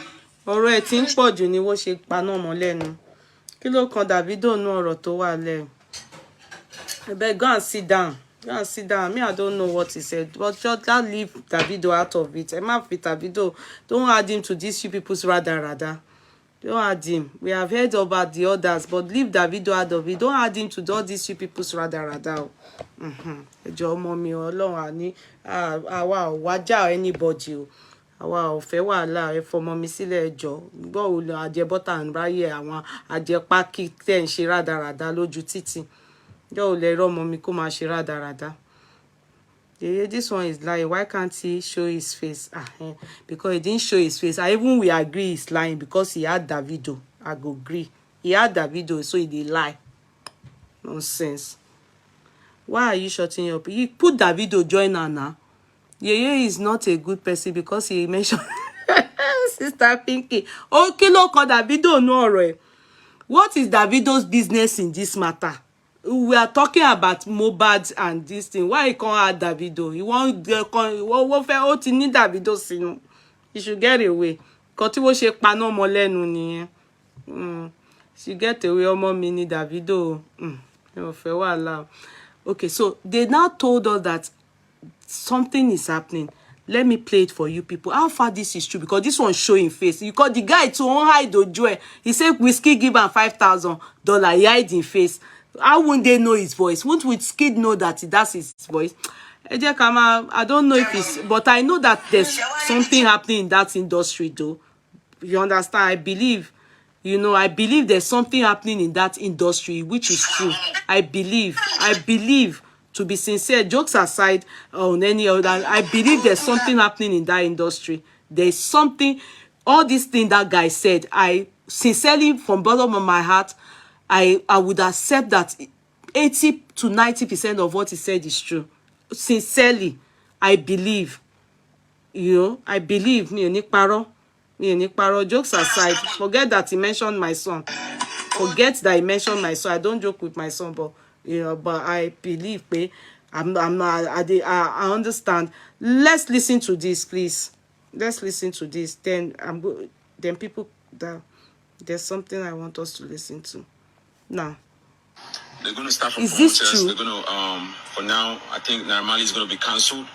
A: Ọ̀rọ̀ ẹ̀ tí ń pọ̀ jù ni wọ́n ṣe paná mọ́ lẹ́nu. Kí ló kan Davido nú ọ̀rọ̀ tó wà lẹ́nu? Abeg, go and sit down. Go and sit down. Me, I don't know what he said, but just leave Davido out of it. Emma fit Davido. Don't add him to these few people's radar. Don't add him. We have heard about the others, but leave Davido out of it. Don't add him to all these few people's radar. Ẹjọ́ ọmọ mi Ọlọ́run àní àwa ò wájà anybody o. Àwa ò fẹ́ wàhálà ẹ fọmọ mi sílẹ̀ ẹjọ́. Gbọ́ ò lọ àjẹbọ́tà ń ráyè àwọn àjẹpákí tẹ̀ ń ṣe rádaràda lójú títì. Yo, let mommy come and share rada. Yeah, this one is lying. Why can't he show his face? Because he didn't show his face. I even will agree he's lying because he had Davido. I go agree. He had Davido, so he did lie. Nonsense. Why are you shutting up? You put Davido join Anna. Yeah, is not a good person because he mentioned Sister Pinky. Okay, look, Davido no right. What is Davido's business in this matter? We are talking about Mobad and this thing. Why he can't add Davido? He won't need Davido sinu. He should get away. Koti wo ṣe paná mọ́ lẹ́nu nìyẹn. She get away ọmọ mi ni Davido. Okay, so they now told us that something is happening. Let me play it for you people. How far this is true? Because this one showing face. Because the guy to hide the joy. He said Whiskey give him $5,000. He hide in face. How wouldn't they know his voice? Wouldn't Whiskey know that that's his voice? I don't know if it's, but I know that there's something happening in that industry, though. You understand? I believe, I believe there's something happening in that industry, which is true. I believe, to be sincere, jokes aside, on any other, I believe there's something happening in that industry. There's something, all these things that guy said, I sincerely, from the bottom of my heart, I would accept that 80 to 90% of what he said is true. Sincerely, I believe. I believe. Me ò ní parọ́. Jokes aside, forget that he mentioned my son. Forget that he mentioned my son. I don't joke with my son, but but I believe. I understand. Let's listen to this, please. Let's listen to this. Then people there's something I want us to listen to. Now,
B: they're going to start from
A: is this
B: promoters.
A: true?
B: They're going to, for now, I think Naramali is going to be cancelled.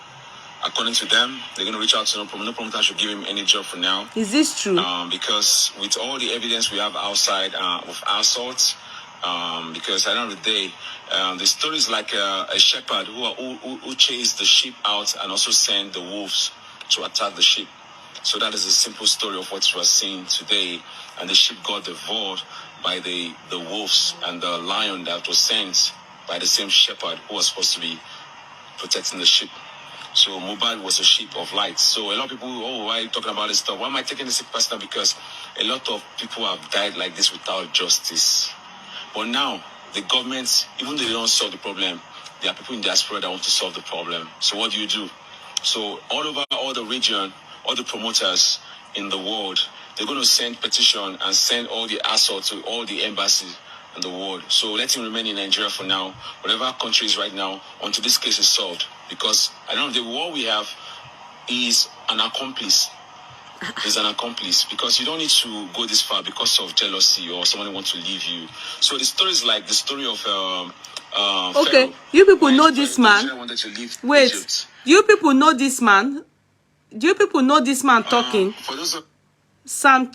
B: According to them, they're going to reach out to no promoter should give him any job for now.
A: Is this true?
B: Because with all the evidence we have outside of assault, because at the end of the day, the story is like a shepherd who chased the sheep out and also sent the wolves to attack the sheep. So that is a simple story of what we are seeing today. And the sheep got devoured by the wolves and the lion that was sent by the same shepherd who was supposed to be protecting the sheep. So Mobad was a sheep of light. So a lot of people, why are you talking about this stuff? Why am I taking this personal? Because a lot of people have died like this without justice. But now, the government, even though they don't solve the problem, there are people in diaspora that want to solve the problem. So what do? So all over all the region, all the promoters in the world, they're going to send petition and send all the assault to all the embassies in the world. So let him remain in Nigeria for now, whatever country is right now, until this case is solved. Because I don't know, the war we have is an accomplice. He's an accomplice because you don't need to go this far because of jealousy or someone wants to leave you. So the story is like the story of
A: okay, Pharaoh. You people know this man. Wait, Egypt. You people know this man. Do you people know this man talking?
B: For those of
A: Sam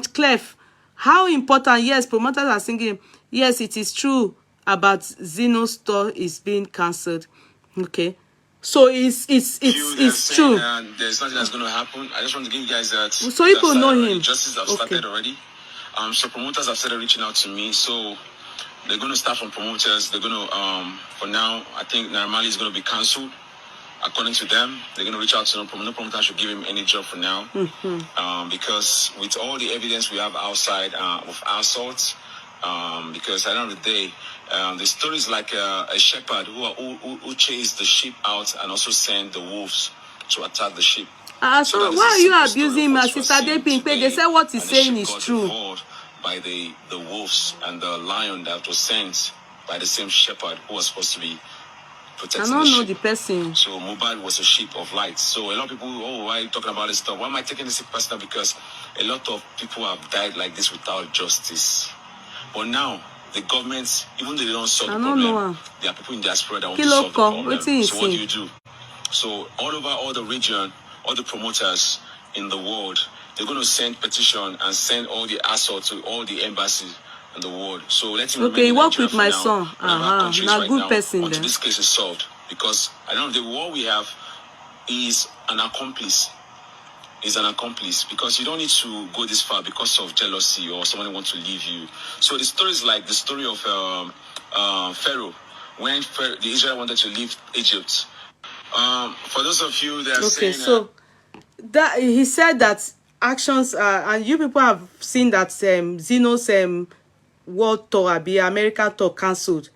A: Clef. How important? Yes, promoters are singing. Yes, it is true about Zeno's store is being cancelled. Okay, so it's true.
B: There's nothing that's going to happen. I just want to give you guys that.
A: So people know him.
B: Justice have started already. So promoters have started reaching out to me. So they're going to start from promoters. They're going to for now, I think Naramali is going to be cancelled. According to them, they're going to reach out to no promoter should give him any job for now. Because with all the evidence we have outside of assault, because at the end of the day, the story is like a shepherd who chased the sheep out and also sent the wolves to attack the sheep.
A: So why are you abusing my sister Depin? They said what he's saying is true.
B: By the wolves and the lion that was sent by the same shepherd who was supposed to be
A: I
B: protecting
A: don't
B: the
A: know
B: sheep.
A: the person.
B: So Mobad was a sheep of light. So a lot of people, oh, why are you talking about this stuff? Why am I taking this personal? Because a lot of people have died like this without justice. But now, the government, even though they don't solve the problem, there are people in diaspora that want to solve the problem. So what do? So all over all the region, all the promoters in the world, they're going to send petition and send all the assault to all the embassies in the world. So let him remain in Nigeria with my son. Now good person until this case is solved. Because I don't know, the war we have is an accomplice. Is an accomplice, because you don't need to go this far because of jealousy or someone wants to leave you. So the story is like the story of Pharaoh, when the Israel wanted to leave Egypt. For those of you that are saying, so that he said that actions and you people have seen that Zeno's world tour, American tour cancelled.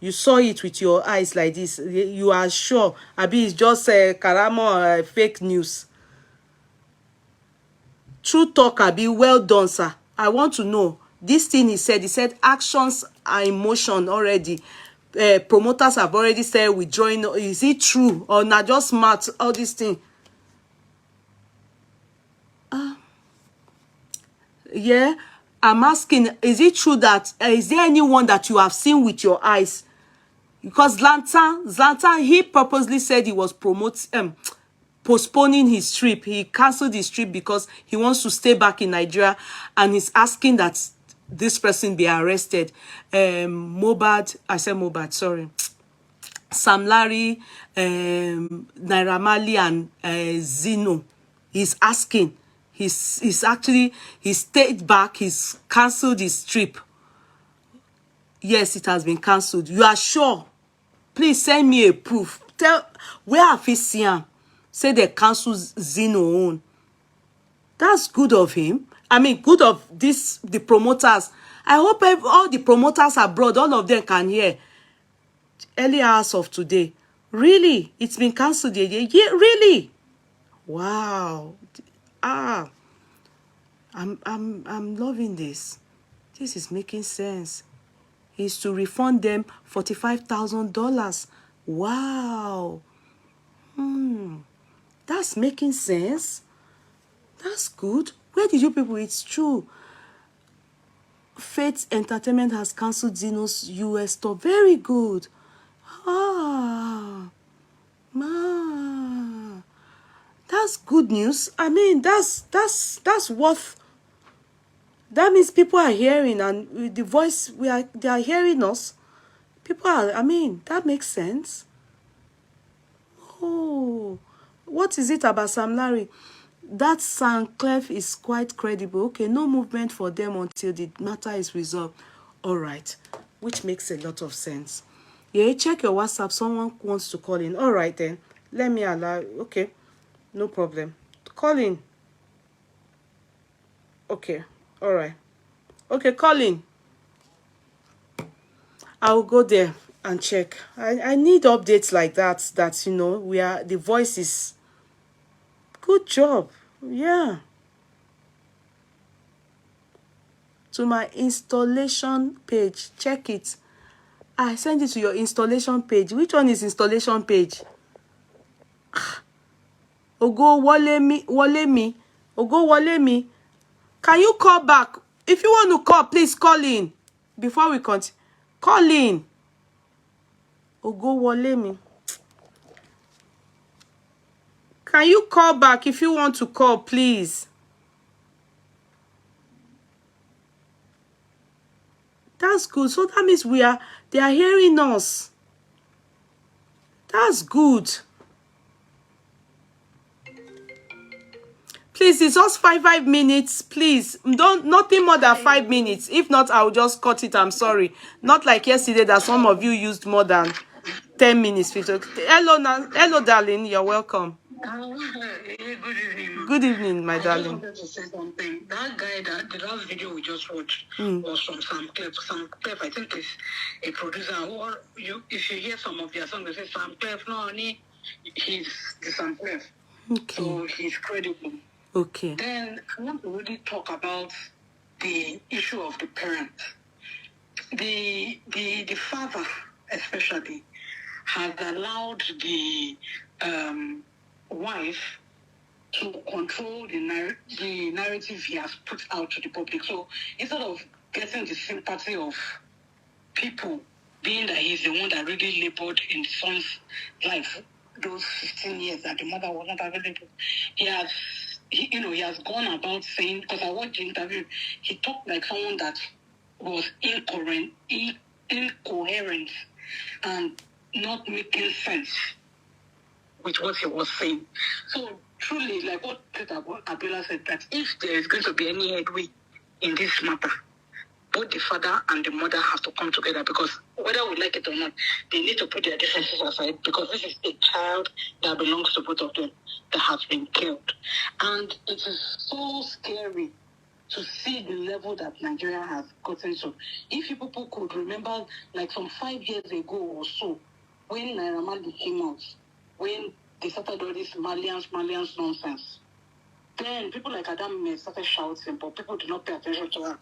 B: You saw it with your eyes like this. You are sure it's just karamo fake news? True talk, well done, sir. I want to know this thing he said actions are emotion already. Promoters have already said withdrawing. Is it true or not just smart all this thing? Yeah, I'm asking, is it true that is there anyone that you have seen with your eyes? Because Zlatan, he purposely said he was postponing his trip. He cancelled his trip because he wants to stay back in Nigeria, and he's asking that this person be arrested. Mobad, I said Mobad, sorry. Sam Larry, Naira Marley, and Zeno. He's asking. He stayed back. He's cancelled his trip. Yes, it has been cancelled. You are sure? Please send me a proof. Tell where have you seen him? Say they cancel Zeno own. That's good of him. I mean, good of the promoters. I hope all the promoters abroad, all of them can hear. Early hours of today. Really? It's been cancelled. Yeah, really? Wow. I'm loving this. This is making sense. Is to refund them $45,000. Wow. That's making sense. That's good. Where did you people? It's true. Faith Entertainment has cancelled Zeno's US store. Very good. That's good news. I mean, that's worth. That means people are hearing, and with the voice they are hearing us. People are. I mean, that makes sense. Oh, what is it about Sam Larry? That Sanclef is quite credible. Okay, no movement for them until the matter is resolved. All right, which makes a lot of sense. Yeah, check your WhatsApp. Someone wants to call in. All right, then. Let me allow. Okay, no problem. Call in. Okay, all right. Okay, call in. I'll go there and check. I need updates like that. That, you know, the voice is. Good job. Yeah. To my installation page. Check it. I send it to your installation page. Which one is installation page? Ogo wole me. Ogo wole me. Can you call back? If you want to call, please call in. Before we continue. Call in. Ogo wole me. Can you call back if you want to call, please? That's good. So that means they are hearing us. That's good. Please, it's just 5 minutes. Please, nothing more than 5 minutes. If not, I'll just cut it. I'm sorry. Not like yesterday that some of you used more than 10 minutes. Hello, darling. You're welcome.
C: Good evening.
A: Good evening, my darling.
C: I wanted to say something. That guy, the last video we just watched was from Sam Clef. Sam Clef, I think, is a producer. Or if you hear some of their songs, they say Sam Clef. No, he's the Sam Clef. Okay. So he's credible. Okay. Then I want to really talk about the issue of the parent. The father, especially, has allowed the wife to control the narrative he has put out to the public. So instead of getting the sympathy of people, being that he's the one that really labored in the son's life, those 15 years that the mother was not available, he has gone about saying, because I watched the interview, he talked like someone that was incoherent and not making sense with what he was saying. So truly, like what Peter Abiola said, that if there is going to be any headway in this matter, both the father and the mother have to come together, because whether we like it or not, they need to put their differences aside, because this is a child that belongs to both of them that has been killed. And it is so scary to see the level that Nigeria has gotten to. If you people could remember, like some 5 years ago or so, when Naira Marley came out, when they started all this Malians nonsense, then people like Adam started shouting, but people did not pay attention to her.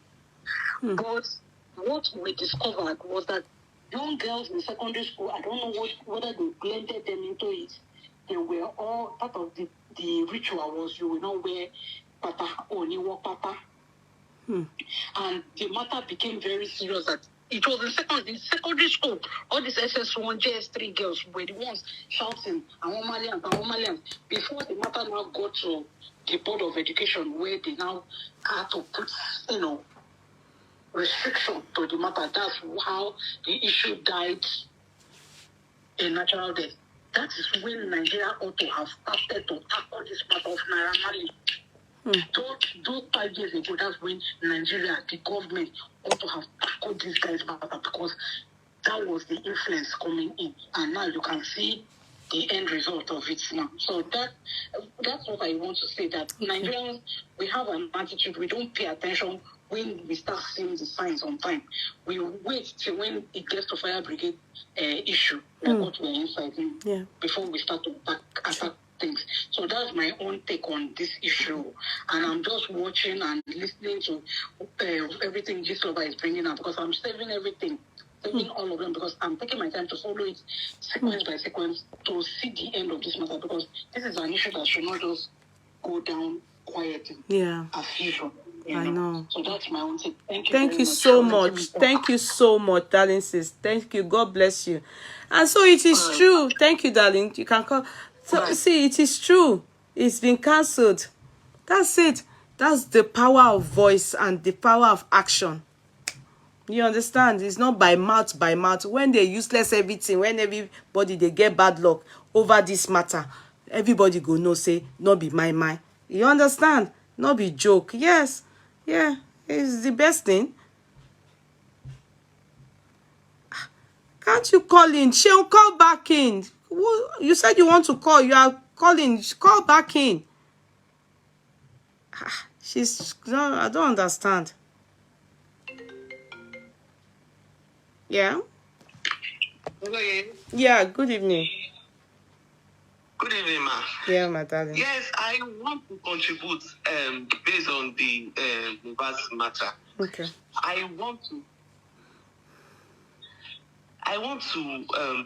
C: But what we discovered was that young girls in secondary school, I don't know whether they blended them into it. They were all part of the ritual was you will not wear pata or you wear pata. And the matter became very serious that it was in secondary school. All these SS1, JS3 girls were the ones shouting, Malians. Before the matter now got to the Board of Education, where they now had to put, restriction to the matter. That's how the issue died a natural death. That is when Nigeria ought to have started to tackle this matter of Naira Marley. Those 5 years ago, that's when Nigeria, the government, ought to have tackled this guy's matter, because that was the influence coming in. And now you can see the end result of it now. So that's what I want to say, that Nigerians, we have an attitude, we don't pay attention when we start seeing the signs on time. We wait till when it gets to fire brigade issue, like what we're inside in, before we start to attack things. So that's my own take on this issue. And I'm just watching and listening to everything Gislova is bringing up, because I'm saving everything, saving all of them, because I'm taking my time to follow it sequence by sequence to see the end of this matter, because this is an issue that should not just go down quietly as usual.
A: I know.
C: So that's my own take.
A: Thank you so much. Thank you so much, darling sis. Thank you. God bless you. And so it is true. Thank you, darling. You can call. So see, it is true. It's been cancelled. That's it. That's the power of voice and the power of action. You understand? It's not by mouth by mouth. When they useless everything, when everybody they get bad luck over this matter, everybody go no say, not be my. You understand? Not be joke. Yes. Yeah. It's the best thing. Can't you call in? She'll call back in. You said you want to call. You are calling. Call back in. I don't understand. Yeah? Yeah, good evening.
B: Good evening, ma.
A: Yeah, my darling.
B: Yes, I want to contribute based on the Mobad matter.
A: Okay.
B: I want to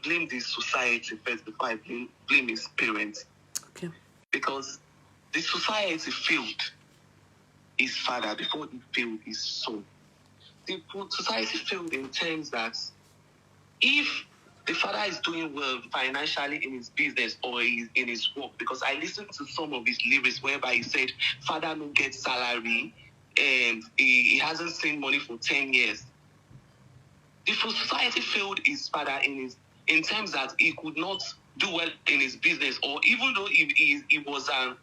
B: blame the society first before I blame his parents.
A: Okay.
B: Because the society failed his father before he failed his son. The society failed in terms that if the father is doing well financially in his business or in his work, because I listened to some of his lyrics whereby he said, father no get salary and he hasn't seen money for 10 years. The society failed his father in terms that he could not do well in his business, or even though he was a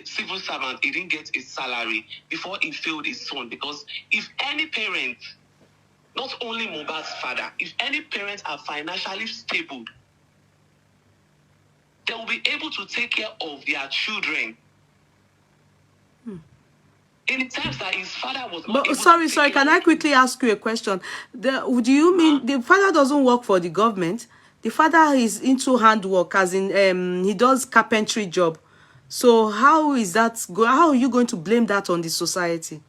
B: civil servant, he didn't get his salary before he failed his son. Because if any parent, not only Mobad's father, if any parents are financially stable, they will be able to take care of their children. In terms that his father was not able
A: sorry,
B: to
A: can I quickly ask you a question? Do you mean the father doesn't work for the government? The father is into handwork, as in he does carpentry job. So how is that how are you going to blame that on the society?